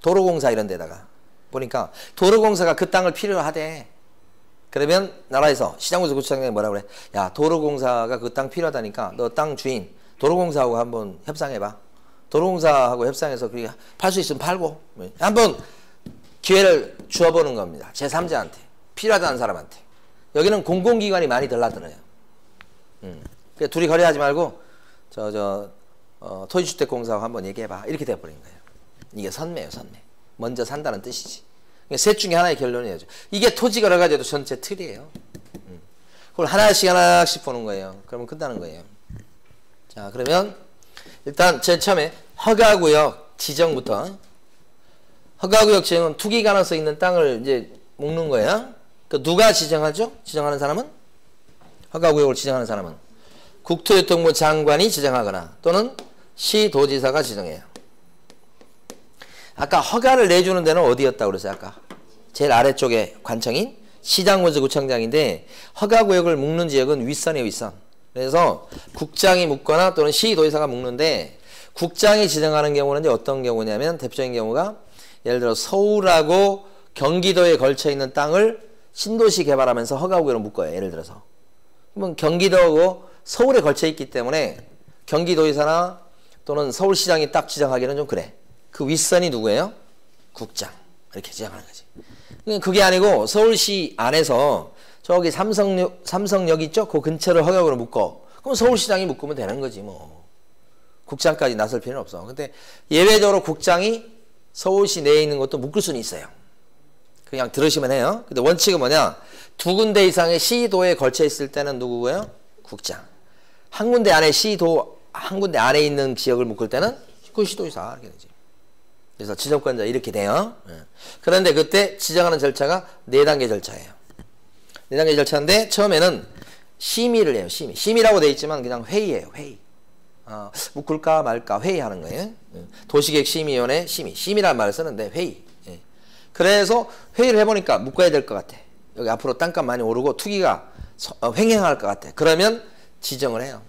도로공사 이런 데다가 보니까 도로공사가 그 땅을 필요하대. 그러면 나라에서 시장군수구청장이 뭐라 그래? 야, 도로공사가 그 땅 필요하다니까 너 땅 주인 도로공사하고 한번 협상해봐. 도로공사하고 협상해서 팔 수 있으면 팔고 한번 기회를 주어보는 겁니다. 제3자한테 필요하다는 사람한테. 여기는 공공기관이 많이 들라들어요. 그러니까 둘이 거래하지 말고 토지주택공사하고 한번 얘기해봐. 이렇게 돼버린 거예요. 이게 선매예요, 선매. 먼저 산다는 뜻이지. 셋 중에 하나의 결론이에요. 이게 토지가 여러 가지도 전체 틀이에요. 그걸 하나씩 보는 거예요. 그러면 끝나는 거예요. 자, 그러면 일단 제일 처음에 허가구역 지정부터. 허가구역 지정은 투기 가능성 있는 땅을 이제 묶는 거예요. 그 누가 지정하죠? 지정하는 사람은? 허가구역을 지정하는 사람은 국토교통부 장관이 지정하거나 또는 시도지사가 지정해요. 아까 허가를 내주는 데는 어디였다고 그랬어요? 아까 제일 아래쪽에 관청인 시장군수구청장인데 허가구역을 묶는 지역은 윗선이에요. 윗선. 그래서 국장이 묶거나 또는 시도지사가 묶는데 국장이 지정하는 경우는 이제 어떤 경우냐면 대표적인 경우가 예를 들어 서울하고 경기도에 걸쳐 있는 땅을 신도시 개발하면서 허가구역으로 묶어요. 예를 들어서 그러면 경기도하고 서울에 걸쳐 있기 때문에 경기도지사나 또는 서울시장이 딱 지정하기는 좀 그래. 그 윗선이 누구예요? 국장. 이렇게 지정하는 거지. 그게 아니고 서울시 안에서 저기 삼성역 있죠? 그 근처를 허가구역으로 묶어. 그럼 서울시장이 묶으면 되는 거지 뭐. 국장까지 나설 필요는 없어. 근데 예외적으로 국장이 서울시 내에 있는 것도 묶을 수는 있어요. 그냥 들으시면 해요. 근데 원칙은 뭐냐? 두 군데 이상의 시도에 걸쳐 있을 때는 누구고요? 국장. 한 군데 안에 한 군데 안에 있는 지역을 묶을 때는 그 시도지사 이렇게 되지. 그래서 지정권자 이렇게 돼요. 그런데 그때 지정하는 절차가 4단계 절차예요. 4단계 절차인데 처음에는 심의를 해요. 심의라고 돼 있지만 그냥 회의예요. 회의. 묶을까 말까 회의하는 거예요. 도시계획심의위원회 심의라는 말을 쓰는데 회의. 그래서 회의를 해보니까 묶어야 될 것 같아. 여기 앞으로 땅값 많이 오르고 투기가 횡행할 것 같아. 그러면 지정을 해요.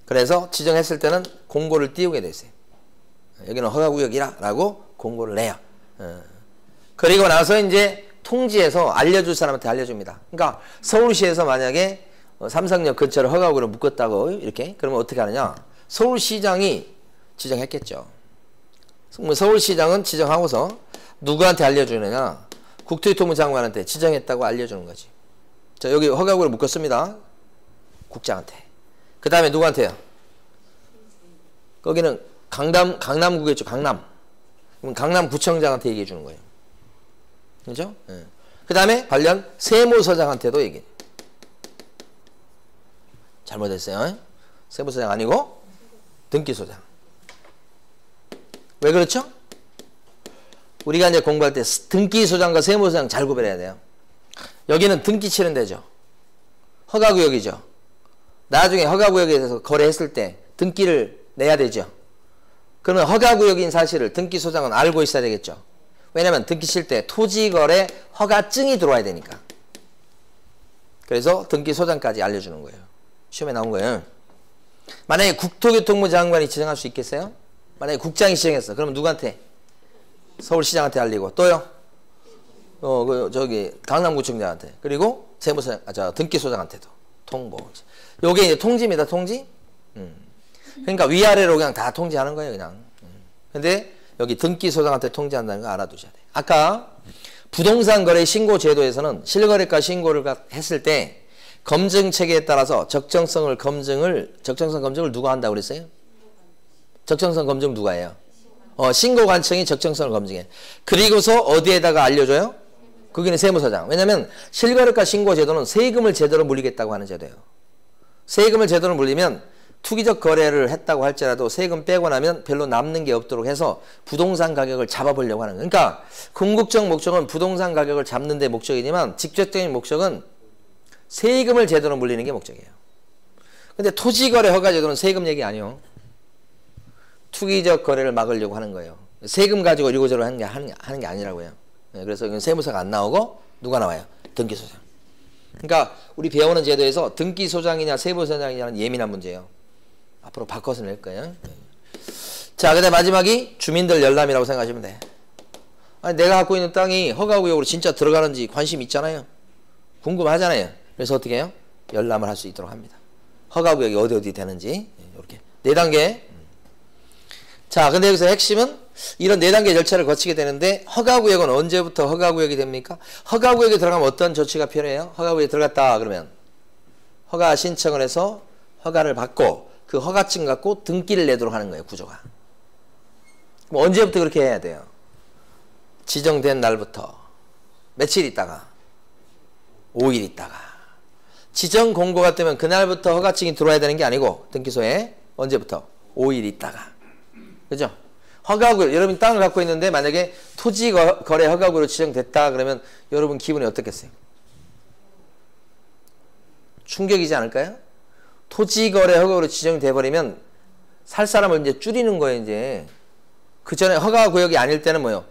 그래서 지정했을 때는 공고를 띄우게 돼 있어요. 여기는 허가구역이라 라고 공고를 내요. 그리고 나서 이제 통지해서 알려줄 사람한테 알려줍니다. 그러니까 서울시에서 만약에 삼성역 근처를 허가구역으로 묶었다고 이렇게 그러면 어떻게 하느냐? 서울시장이 지정했겠죠. 서울시장은 지정하고서 누구한테 알려주느냐? 국토교통부 장관한테 지정했다고 알려주는 거지. 자, 여기 허가구역으로 묶었습니다. 국장한테. 그 다음에 누구한테요? 거기는 강남구겠죠. 강남. 그럼 강남구청장한테 얘기해 주는 거예요. 그죠? 네. 그 다음에 관련 세무서장한테도 얘기해. 잘못했어요. 세무서장 아니고 등기소장. 왜 그렇죠? 우리가 이제 공부할 때 등기소장과 세무서장 잘 구별해야 돼요. 여기는 등기 치는 데죠. 허가구역이죠. 나중에 허가구역에 대해서 거래했을 때 등기를 내야 되죠. 그러면 허가구역인 사실을 등기소장은 알고 있어야 되겠죠. 왜냐면 등기 칠 때 토지거래 허가증이 들어와야 되니까. 그래서 등기소장까지 알려주는 거예요. 시험에 나온 거예요. 만약에 국토교통부 장관이 지정할 수 있겠어요? 만약에 국장이 지정했어. 그러면 누구한테? 서울시장한테 알리고 또요? 강남구청장한테. 그리고 등기소장한테도 통보. 요게 이제 통지입니다. 통지. 그러니까 위아래로 그냥 다 통지하는 거예요. 그냥. 근데 여기 등기소장한테 통지한다는 거 알아두셔야 돼요. 아까 부동산 거래 신고 제도에서는 실거래가 신고를 했을 때 검증 체계에 따라서 적정성 검증을 누가 한다고 그랬어요? 적정성 검증 누가 해요? 신고관청이 적정성을 검증해. 그리고서 어디에다가 알려줘요? 거기는 세무서장. 왜냐면 실거래가 신고 제도는 세금을 제대로 물리겠다고 하는 제도예요. 세금을 제대로 물리면 투기적 거래를 했다고 할지라도 세금 빼고 나면 별로 남는 게 없도록 해서 부동산 가격을 잡아보려고 하는 거예요. 그러니까 궁극적 목적은 부동산 가격을 잡는 데 목적이지만 직접적인 목적은 세금을 제대로 물리는 게 목적이에요. 근데 토지거래 허가제도는 세금 얘기 아니에요. 투기적 거래를 막으려고 하는 거예요. 세금 가지고 이거저거 하는 게 아니라고요. 그래서 이건 세무서가 안 나오고 누가 나와요? 등기소장. 그러니까 우리 배우는 제도에서 등기소장이냐 세무서장이냐는 예민한 문제예요. 앞으로 바꿔서 낼 거예요. 자, 그다음 마지막이 주민들 열람이라고 생각하시면 돼. 아니, 내가 갖고 있는 땅이 허가구역으로 진짜 들어가는지 관심 있잖아요. 궁금하잖아요. 그래서 어떻게 해요? 열람을 할 수 있도록 합니다. 허가구역이 어디 되는지 이렇게 4단계. 자, 근데 여기서 핵심은 이런 4단계 절차를 거치게 되는데 허가구역은 언제부터 허가구역이 됩니까? 허가구역에 들어가면 어떤 조치가 필요해요? 허가구역에 들어갔다 그러면 허가 신청을 해서 허가를 받고 그 허가증 갖고 등기를 내도록 하는 거예요. 구조가. 그럼 언제부터 그렇게 해야 돼요? 지정된 날부터 며칠 있다가 5일 있다가 지정 공고가 뜨면 그날부터 허가증이 들어와야 되는 게 아니고 등기소에 언제부터? 5일 있다가. 그죠? 허가구역, 여러분 땅을 갖고 있는데 만약에 토지 거래 허가구역으로 지정됐다 그러면 여러분 기분이 어떻겠어요? 충격이지 않을까요? 토지 거래 허가구역으로 지정돼 버리면 살 사람을 이제 줄이는 거예요. 이제 그 전에 허가구역이 아닐 때는 뭐요?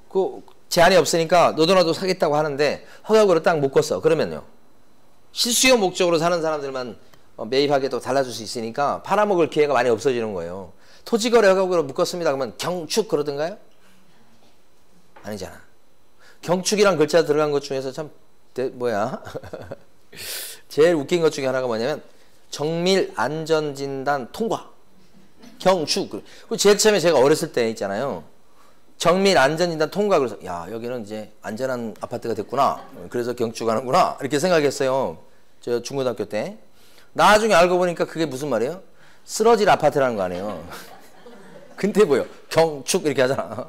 그 제한이 없으니까 너도나도 사겠다고 하는데 허가구역으로 딱 묶었어. 그러면요, 실수요 목적으로 사는 사람들만 매입하게도 달라질 수 있으니까 팔아먹을 기회가 많이 없어지는 거예요. 토지거래 허가구역으로 묶었습니다. 그러면 경축 그러던가요? 아니잖아. 경축이란 글자 들어간 것 중에서 참 제일 웃긴 것 중에 하나가 뭐냐면 정밀 안전진단 통과. 경축. 제일 처음에 제가 어렸을 때 있잖아요. 정밀 안전진단 통과. 그래서 야, 여기는 이제 안전한 아파트가 됐구나. 그래서 경축하는구나. 이렇게 생각했어요. 저 중고등학교 때. 나중에 알고 보니까 그게 무슨 말이에요? 쓰러질 아파트라는 거 아니에요. 근데 뭐요? 경축 이렇게 하잖아.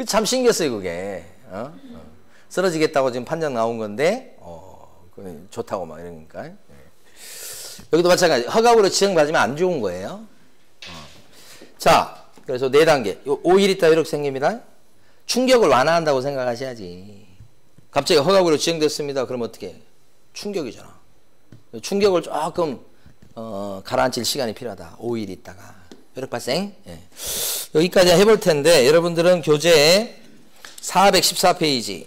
참 신기했어요, 그게. 쓰러지겠다고 지금 판정 나온 건데, 좋다고 막 이러니까. 여기도 마찬가지. 허가구역으로 지정받으면 안 좋은 거예요. 자, 그래서 4단계. 5일 있다 이렇게 생깁니다. 충격을 완화한다고 생각하셔야지. 갑자기 허가구역으로 지정됐습니다. 그럼 어떻게? 충격이잖아. 충격을 조금 가라앉힐 시간이 필요하다. 5일 있다가. 요렇게 발생. 예. 여기까지 해볼 텐데 여러분들은 교재 414페이지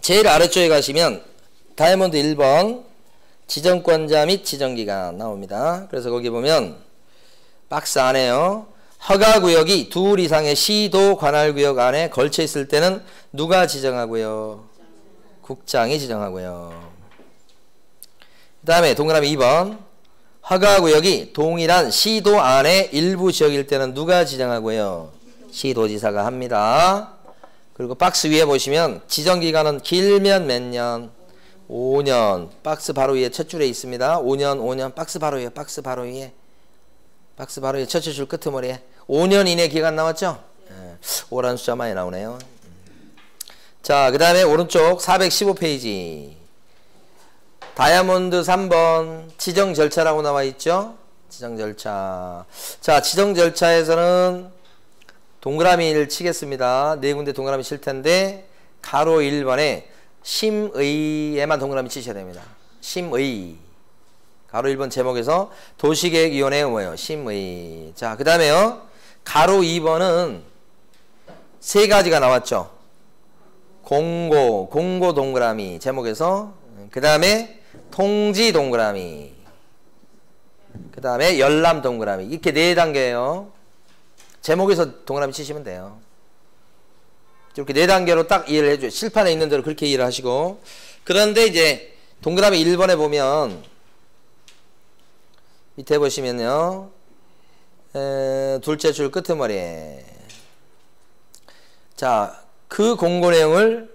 제일 아래쪽에 가시면 다이아몬드 1번 지정권자 및 지정기간 나옵니다. 그래서 거기 보면 박스 안에요. 허가구역이 2 이상의 시도 관할구역 안에 걸쳐 있을 때는 누가 지정하고요? 국장이 지정하고요. 그 다음에 동그라미 2번 허가구역이 동일한 시도 안에 일부 지역일 때는 누가 지정하고요? 시도지사가 합니다. 그리고 박스 위에 보시면 지정기간은 길면 몇 년? 5년. 박스 바로 위에 첫 줄에 있습니다. 5년. 박스 바로 위에, 박스 바로 위에 첫째 줄 끄트머리에 5년 이내 기간 나왔죠? 네. 오란 숫자 많이 나오네요. 자, 그 다음에 오른쪽 415페이지 다이아몬드 3번 지정 절차라고 나와 있죠? 지정 절차. 자, 지정 절차에서는 동그라미를 치겠습니다. 4군데 동그라미 칠 텐데 가로 1번에 심의에만 동그라미 치셔야 됩니다. 심의. 가로 1번 제목에서 도시계획위원회 뭐예요? 심의. 자, 그 다음에요. 가로 2번은 세 가지가 나왔죠. 공고 동그라미 제목에서. 그 다음에 통지 동그라미. 그 다음에 열람 동그라미. 이렇게 네 단계예요. 제목에서 동그라미 치시면 돼요. 이렇게 네 단계로 딱 이해를 해줘요. 실판에 있는 대로 그렇게 이해를 하시고. 그런데 이제 동그라미 1번에 보면 밑에 보시면요. 둘째 줄 끄트머리에 자, 그 공고 내용을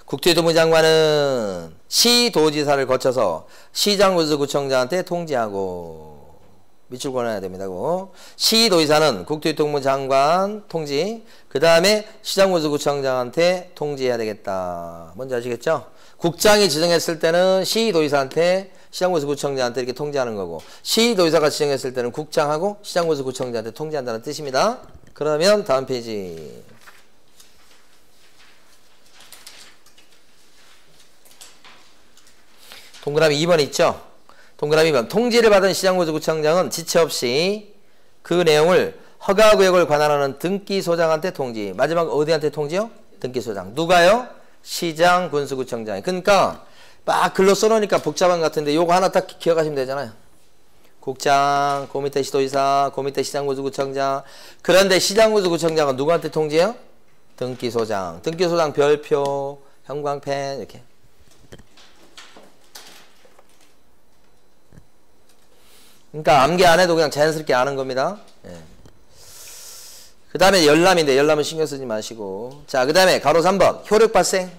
국토교통부 장관은 시도지사를 거쳐서 시장군수구청장한테 통지하고 밑줄 권해야 됩니다고. 시도지사는 국토교통부 장관 통지, 그 다음에 시장군수구청장한테 통지해야 되겠다. 뭔지 아시겠죠? 국장이 지정했을 때는 시도지사한테 시장군수구청장한테 이렇게 통지하는 거고, 시도지사가 지정했을 때는 국장하고 시장군수구청장한테 통지한다는 뜻입니다. 그러면 다음 페이지. 동그라미 2번 있죠? 동그라미 2번. 통지를 받은 시장군수구청장은 지체 없이 그 내용을 허가구역을 관할하는 등기소장한테 통지. 마지막 어디한테 통지요? 등기소장. 누가요? 시장군수구청장이. 그러니까 막 글로 써놓으니까 복잡한 것 같은데 요거 하나 딱 기억하시면 되잖아요. 국장, 그 밑에 시도지사, 그 밑에 시장군수구청장. 그런데 시장군수구청장은 누구한테 통지해요? 등기소장. 등기소장 별표, 형광펜 이렇게. 그러니까 암기 안 해도 그냥 자연스럽게 아는 겁니다. 예. 그 다음에 열람인데 열람은 신경 쓰지 마시고. 자, 그 다음에 가로 3번 효력 발생.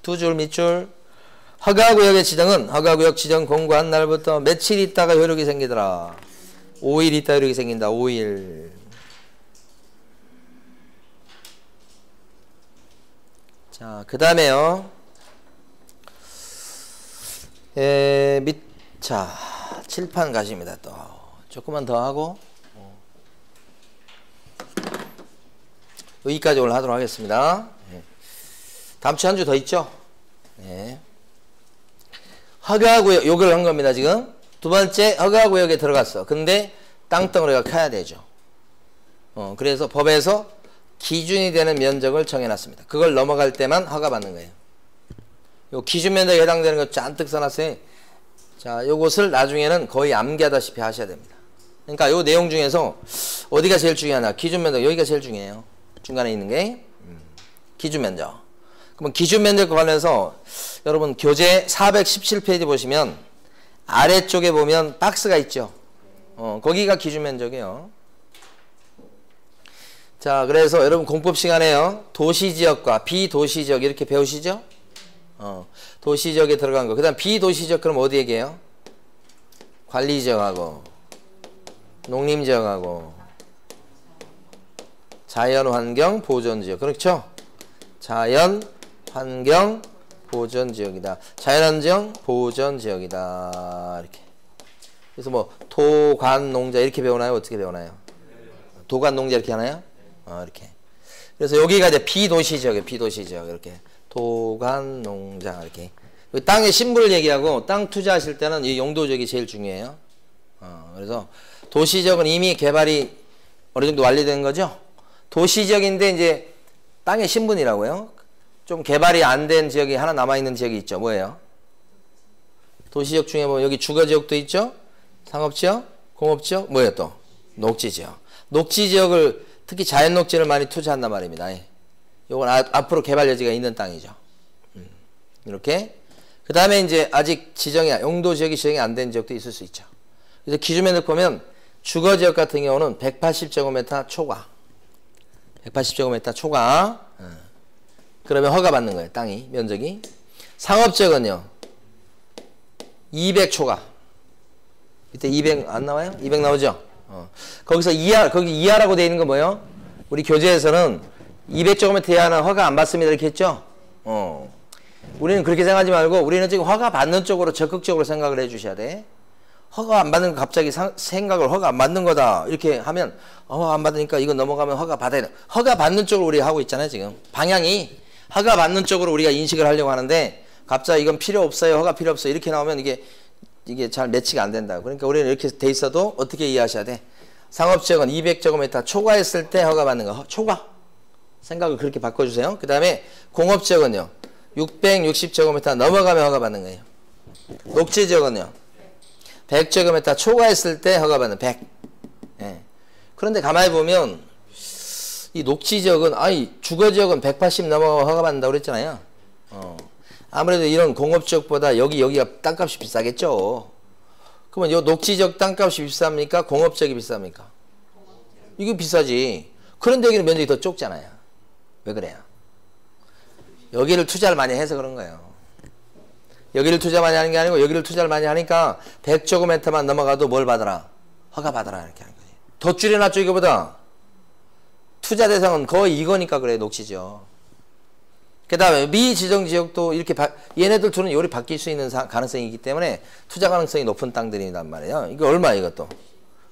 두 줄 밑줄. 허가구역의 지정은 허가구역 지정 공고한 날부터 며칠 있다가 효력이 생기더라. 5일 있다 효력이 생긴다. 5일. 자, 그 다음에요. 자, 칠판 가십니다. 또 조금만 더 하고 여기까지 오늘 하도록 하겠습니다. 다음 주 한 주 더 있죠? 네. 허가구역 요걸 한 겁니다. 지금 두 번째 허가구역에 들어갔어. 근데 땅덩어리가 커야 되죠. 그래서 법에서 기준이 되는 면적을 정해놨습니다. 그걸 넘어갈 때만 허가받는 거예요. 요 기준 면적에 해당되는 거 잔뜩 써놨어요. 자, 요것을 나중에는 거의 암기하다시피 하셔야 됩니다. 그러니까 요 내용 중에서 어디가 제일 중요하나? 기준 면적, 여기가 제일 중요해요. 중간에 있는 게 기준 면적. 그러면 기준 면적과 관련해서 여러분 교재 417페이지 보시면 아래쪽에 보면 박스가 있죠. 거기가 기준 면적이에요. 자, 그래서 여러분 공법 시간에요. 도시지역과 비도시지역 이렇게 배우시죠? 도시지역에 들어간 거. 그 다음 비도시지역 그럼 어디 얘기해요? 관리지역하고 농림지역하고 자연환경 보존지역. 그렇죠? 자연환경 보존지역이다. 자연환경 보존지역이다. 이렇게. 그래서 뭐 도관농자 이렇게 배우나요? 어떻게 배우나요? 도관농자 이렇게 하나요? 이렇게. 그래서 여기가 이제 비도시지역이에요. 비도시지역 이렇게. 도관농장 이렇게. 땅의 신분을 얘기하고 땅 투자하실 때는 이 용도지역이 제일 중요해요. 그래서 도시지역은 이미 개발이 어느 정도 완료된 거죠. 도시지역인데 이제 땅의 신분이라고요. 좀 개발이 안 된 지역이 하나 남아있는 지역이 있죠. 뭐예요? 도시지역 중에 보면 여기 주거지역도 있죠. 상업지역, 공업지역, 뭐예요 또? 녹지지역. 녹지지역을 특히 자연녹지를 많이 투자한단 말입니다. 요건 앞으로 개발 여지가 있는 땅이죠. 이렇게. 그 다음에 이제 아직 지정이, 용도지역이 지정이 안 된 지역도 있을 수 있죠. 그래서 기준면적 보면 주거지역 같은 경우는 180제곱미터 초과. 180제곱미터 초과. 그러면 허가 받는 거예요. 땅이, 면적이. 상업지역은요. 200 초과. 이때 200 안 나와요? 200 나오죠? 거기서 이하, 거기 이하라고 되어 있는 거 뭐예요? 우리 교재에서는 200제곱미터 이하는 허가 안 받습니다. 이렇게 했죠? 우리는 그렇게 생각하지 말고 우리는 지금 허가 받는 쪽으로 적극적으로 생각을 해 주셔야 돼. 허가 안 받는 거 갑자기 생각을 허가 안 받는 거다. 이렇게 하면 안 받으니까 이거 넘어가면 허가 받아야 돼. 허가 받는 쪽으로 우리가 하고 있잖아요. 지금. 방향이 허가 받는 쪽으로 우리가 인식을 하려고 하는데 갑자기 이건 필요 없어요. 허가 필요 없어요. 이렇게 나오면 이게 이게 잘 매치가 안 된다. 그러니까 우리는 이렇게 돼 있어도 어떻게 이해하셔야 돼? 상업지역은 200제곱미터 초과했을 때 허가받는 거. 초과. 생각을 그렇게 바꿔주세요. 그 다음에 공업지역은요. 660제곱미터 넘어가면 허가받는 거예요. 녹지지역은요. 100제곱미터 초과했을 때 허가받는 100. 예. 그런데 가만히 보면 이 녹지지역은 주거지역은 180 넘어가면 허가받는다고 그랬잖아요. 아무래도 이런 공업지역보다 여기가 땅값이 비싸겠죠. 그러면 이 녹지지역 땅값이 비쌉니까? 공업지역이 비쌉니까? 이게 비싸지. 그런데 여기는 면적이 더 좁잖아요. 왜 그래요? 여기를 투자를 많이 해서 그런 거예요. 여기를 투자 많이 하는 게 아니고 여기를 투자를 많이 하니까 100제곱미터만 넘어가도 뭘 받아라? 허가 받아라 이렇게 하는 거지. 더 줄여놨죠 이거보다. 투자 대상은 거의 이거니까 그래 녹지죠. 그 다음에 미지정지역도 이렇게 얘네들 둘은 요리 바뀔 수 있는 가능성이 있기 때문에 투자 가능성이 높은 땅들이란 말이에요. 이거 얼마야 이것도?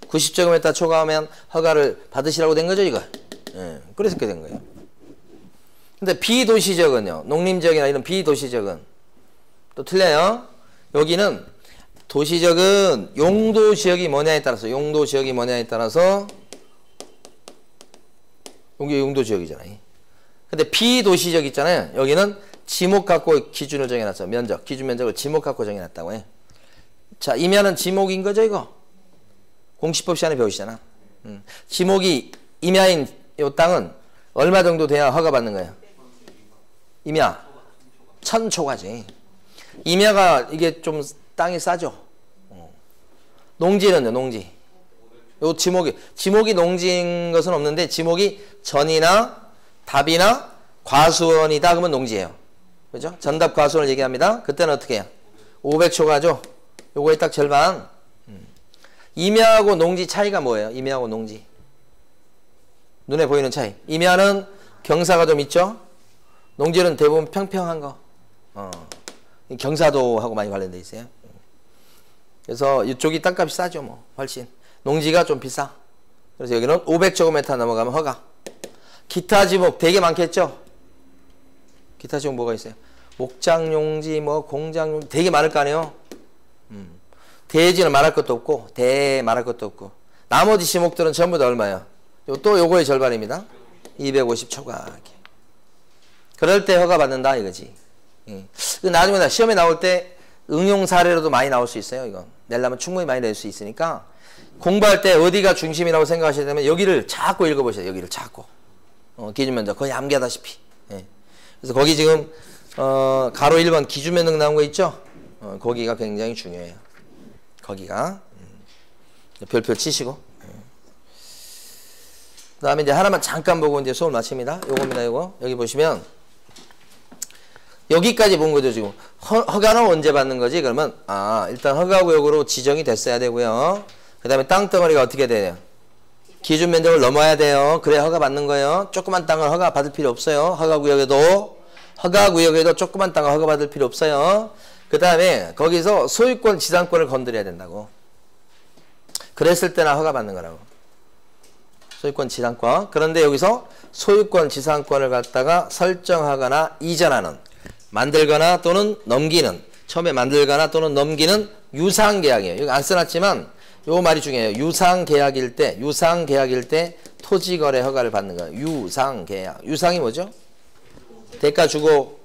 90제곱미터 초과하면 허가를 받으시라고 된 거죠 이거. 예, 그래서 그렇게 된 거예요. 근데 비도시지역은요. 농림지역이나 이런 비도시지역은 또 틀려요. 여기는 도시지역은 용도지역이 뭐냐에 따라서 여기 용도지역이잖아요. 근데 비도시지역 있잖아요. 여기는 지목 갖고 기준을 정해놨어. 면적, 기준 면적을 지목 갖고 정해놨다고 해. 자, 임야는 지목인 거죠 이거. 공시법 시간에 배우시잖아. 지목이 임야인 요 땅은 얼마 정도 돼야 허가받는 거예요? 임야 1000초가지. 임야가 이게 좀 땅이 싸죠. 농지는요, 농지. 요 지목이 농지인 것은 없는데 지목이 전이나 답이나 과수원이다 그러면 농지예요. 그죠? 전답 과수원을 얘기합니다. 그때는 어떻게 해요? 500초가죠. 요거의 딱 절반. 임야하고 농지 차이가 뭐예요? 임야하고 농지. 눈에 보이는 차이. 임야는 경사가 좀 있죠? 농지는 대부분 평평한 거. 경사도하고 많이 관련돼 있어요. 그래서 이쪽이 땅값이 싸죠, 뭐. 훨씬. 농지가 좀 비싸. 그래서 여기는 500제곱미터 넘어가면 허가. 기타 지목 되게 많겠죠? 기타 지목 뭐가 있어요? 목장용지, 뭐 공장용지 되게 많을 거 아니에요? 대지는 말할 것도 없고, 말할 것도 없고. 나머지 지목들은 전부 다 얼마예요? 또 요거의 절반입니다. 250초가. 그럴 때 허가 받는다 이거지. 나중에 시험에 나올 때 응용 사례로도 많이 나올 수 있어요. 이건 내려면 충분히 많이 낼 수 있으니까 공부할 때 어디가 중심이라고 생각하셔야 되면 여기를 자꾸 읽어보셔야 돼요. 여기를 자꾸. 기준면적 거의 암기하다시피. 예. 그래서 거기 지금 가로 1번 기준면적 나온 거 있죠? 거기가 굉장히 중요해요. 거기가 별표 치시고. 그 다음에 이제 하나만 잠깐 보고 이제 수업 마칩니다. 요겁니다, 요거. 여기 보시면, 여기까지 본 거죠, 지금. 허가는 언제 받는 거지? 그러면, 일단 허가구역으로 지정이 됐어야 되고요. 그 다음에 땅덩어리가 어떻게 돼요? 기준 면적을 넘어야 돼요. 그래야 허가 받는 거예요. 조그만 땅은 허가 받을 필요 없어요. 허가구역에도 조그만 땅은 허가 받을 필요 없어요. 그 다음에 거기서 소유권, 지상권을 건드려야 된다고. 그랬을 때나 허가 받는 거라고. 소유권, 지상권. 그런데 여기서 소유권, 지상권을 갖다가 설정하거나 이전하는, 만들거나 또는 넘기는, 처음에 만들거나 또는 넘기는 유상계약이에요. 여기 안 써놨지만 요 말이 중요해요. 유상계약일 때 토지거래 허가를 받는 거예요. 유상계약. 유상이 뭐죠? 대가 주고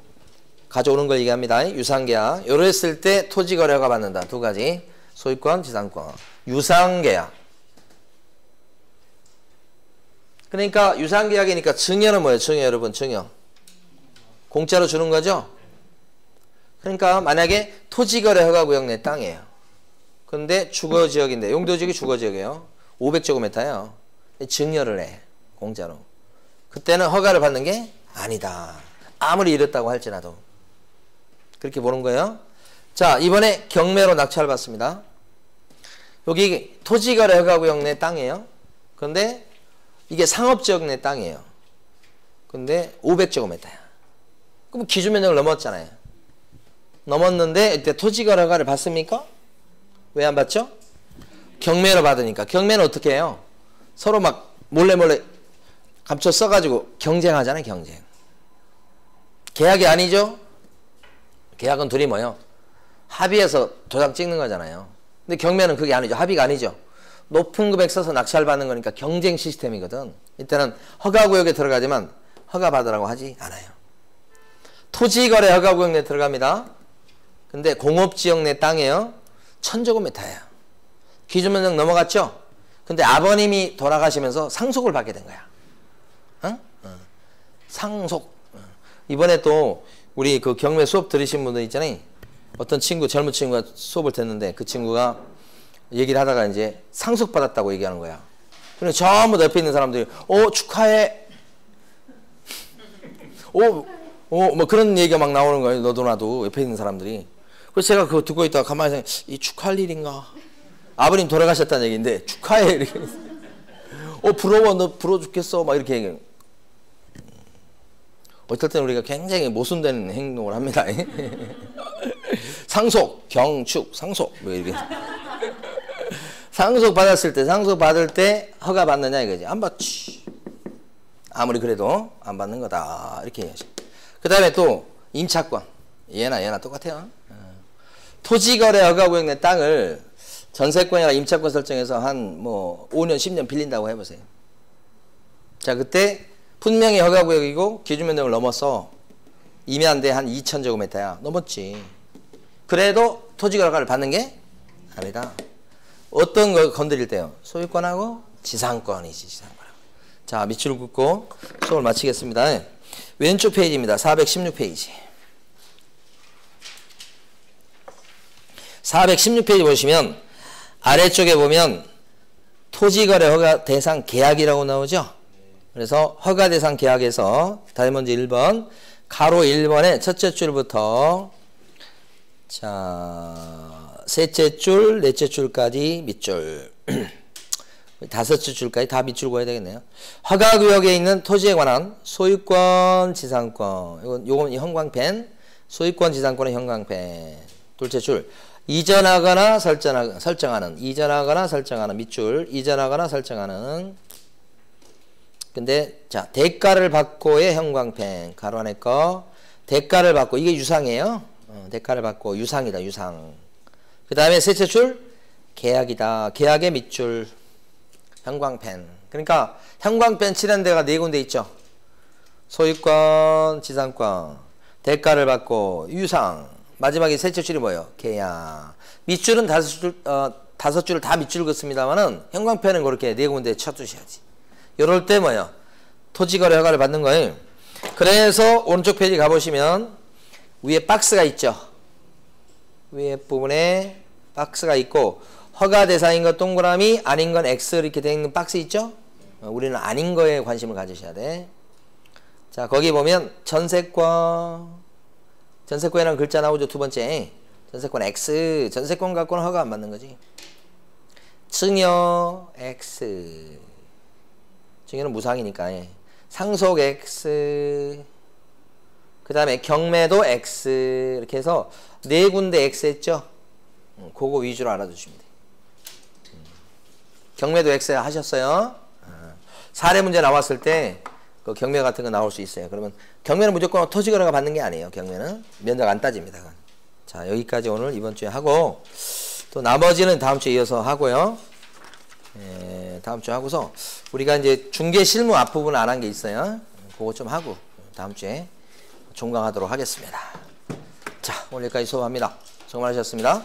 가져오는 걸 얘기합니다. 유상계약. 요랬을 때 토지거래 허가 받는다. 두 가지. 소유권, 지상권. 유상계약. 그러니까 유상계약이니까 증여는 뭐예요? 증여 여러분, 증여. 공짜로 주는 거죠? 그러니까 만약에 토지거래 허가구역 내 땅이에요. 근데 주거지역인데 용도지역이 주거지역이에요. 500제곱미터예요. 증여를 해. 공짜로. 그때는 허가를 받는 게 아니다. 아무리 이랬다고 할지라도. 그렇게 보는 거예요. 자, 이번에 경매로 낙찰을 받습니다. 여기 토지거래 허가구역 내 땅이에요. 근데 이게 상업지역 내 땅이에요. 근데 500제곱미터야. 그럼 기준면적을 넘었잖아요. 넘었는데 이때 토지거래 허가를 받습니까? 왜 안 받죠? 경매로 받으니까. 경매는 어떻게 해요? 서로 막 몰래 감춰 써가지고 경쟁하잖아요. 경쟁. 계약이 아니죠? 계약은 둘이 뭐예요? 합의해서 도장 찍는 거잖아요. 근데 경매는 그게 아니죠. 합의가 아니죠. 높은 금액 써서 낙찰 받는 거니까 경쟁 시스템이거든. 이때는 허가구역에 들어가지만 허가받으라고 하지 않아요. 토지거래 허가구역 내 들어갑니다. 근데 공업지역 내 땅이에요. 1000제곱미터예요. 기준면적 넘어갔죠? 근데 아버님이 돌아가시면서 상속을 받게 된 거야. 상속. 이번에 또 우리 그 경매 수업 들으신 분들 있잖아요. 어떤 친구, 젊은 친구가 수업을 듣는데 그 친구가 얘기를 하다가 이제 상속받았다고 얘기하는 거야. 그리고 전부 다 옆에 있는 사람들이 축하해. 뭐 그런 얘기가 막 나오는 거예요. 너도 나도 옆에 있는 사람들이. 그래서 제가 그거 듣고 있다가 가만히 생각해, 이 축하할 일인가? 아버님 돌아가셨다는 얘기인데 축하해 이렇게. 부러워, 너 부러워 죽겠어 막 이렇게 얘기해요. 어떨 때는 우리가 굉장히 모순되는 행동을 합니다. 상속, 경축, 상속 뭐 이렇게. 상속 받았을 때, 상속 받을 때 허가 받느냐 이거지. 안 받지. 아무리 그래도 안 받는 거다 이렇게 얘기하죠. 그 다음에 또 임차권. 얘나 똑같아요. 토지거래 허가구역 내 땅을 전세권이나 임차권 설정해서 한 뭐 5년, 10년 빌린다고 해보세요. 자, 그때 분명히 허가구역이고 기준면적을 넘어서 임야인데 한 2000제곱미터야. 넘었지. 그래도 토지거래 허가를 받는 게 아니다. 어떤 걸 건드릴 때요? 소유권하고 지상권이지, 지상권하고. 자, 밑줄 긋고 수업을 마치겠습니다. 왼쪽 페이지입니다. 416페이지. 416페이지 보시면 아래쪽에 보면 토지거래 허가 대상 계약이라고 나오죠? 그래서 허가 대상 계약에서 다시 먼저 1번 가로 1번의 첫째 줄부터 자 셋째 줄, 넷째 줄까지 밑줄 다섯째 줄까지 다 밑줄 그어야 되겠네요. 허가구역에 있는 토지에 관한 소유권, 지상권 요건 형광펜 소유권, 지상권의 형광펜 둘째 줄 이전하거나 설정하는 이전하거나 설정하는 밑줄 이전하거나 설정하는 근데 자 대가를 받고의 형광펜 가로 안에 거 대가를 받고 이게 유상이에요. 대가를 받고 유상이다 유상. 그 다음에 셋째 줄 계약이다 계약의 밑줄 형광펜. 그러니까 형광펜 칠한 데가 네 군데 있죠. 소유권 지상권 대가를 받고 유상 마지막에 셋째 줄이 뭐예요? 계약. 밑줄은 다섯 줄을 다 밑줄 긋습니다만은 형광펜은 그렇게 네 군데 쳐두셔야지. 이럴 때 뭐예요? 토지거래 허가를 받는 거예요. 그래서 오른쪽 페이지 가보시면 위에 박스가 있죠. 위에 부분에 박스가 있고 허가 대상인 것 동그라미 아닌 건 X 이렇게 되어 있는 박스 있죠. 우리는 아닌 거에 관심을 가지셔야 돼. 자 거기 보면 전세권이라는 글자 나오죠. 두 번째 전세권 X 전세권 갖고는 허가 안 받는 거지. 증여 X 증여는 무상이니까 상속 X 그 다음에 경매도 X 이렇게 해서 네 군데 X 했죠. 그거 위주로 알아두시면 돼요. 경매도 X 하셨어요. 사례 문제 나왔을 때 그 경매 같은 거 나올 수 있어요. 그러면 경매는 무조건 토지거래가 받는 게 아니에요. 경매는 면적 안 따집니다. 자 여기까지 오늘 이번 주에 하고 또 나머지는 다음 주에 이어서 하고요. 다음 주에 하고서 우리가 이제 중개 실무 앞부분 안 한 게 있어요. 그거 좀 하고 다음 주에 종강하도록 하겠습니다. 자 오늘 여기까지 수업합니다. 수고 많으셨습니다.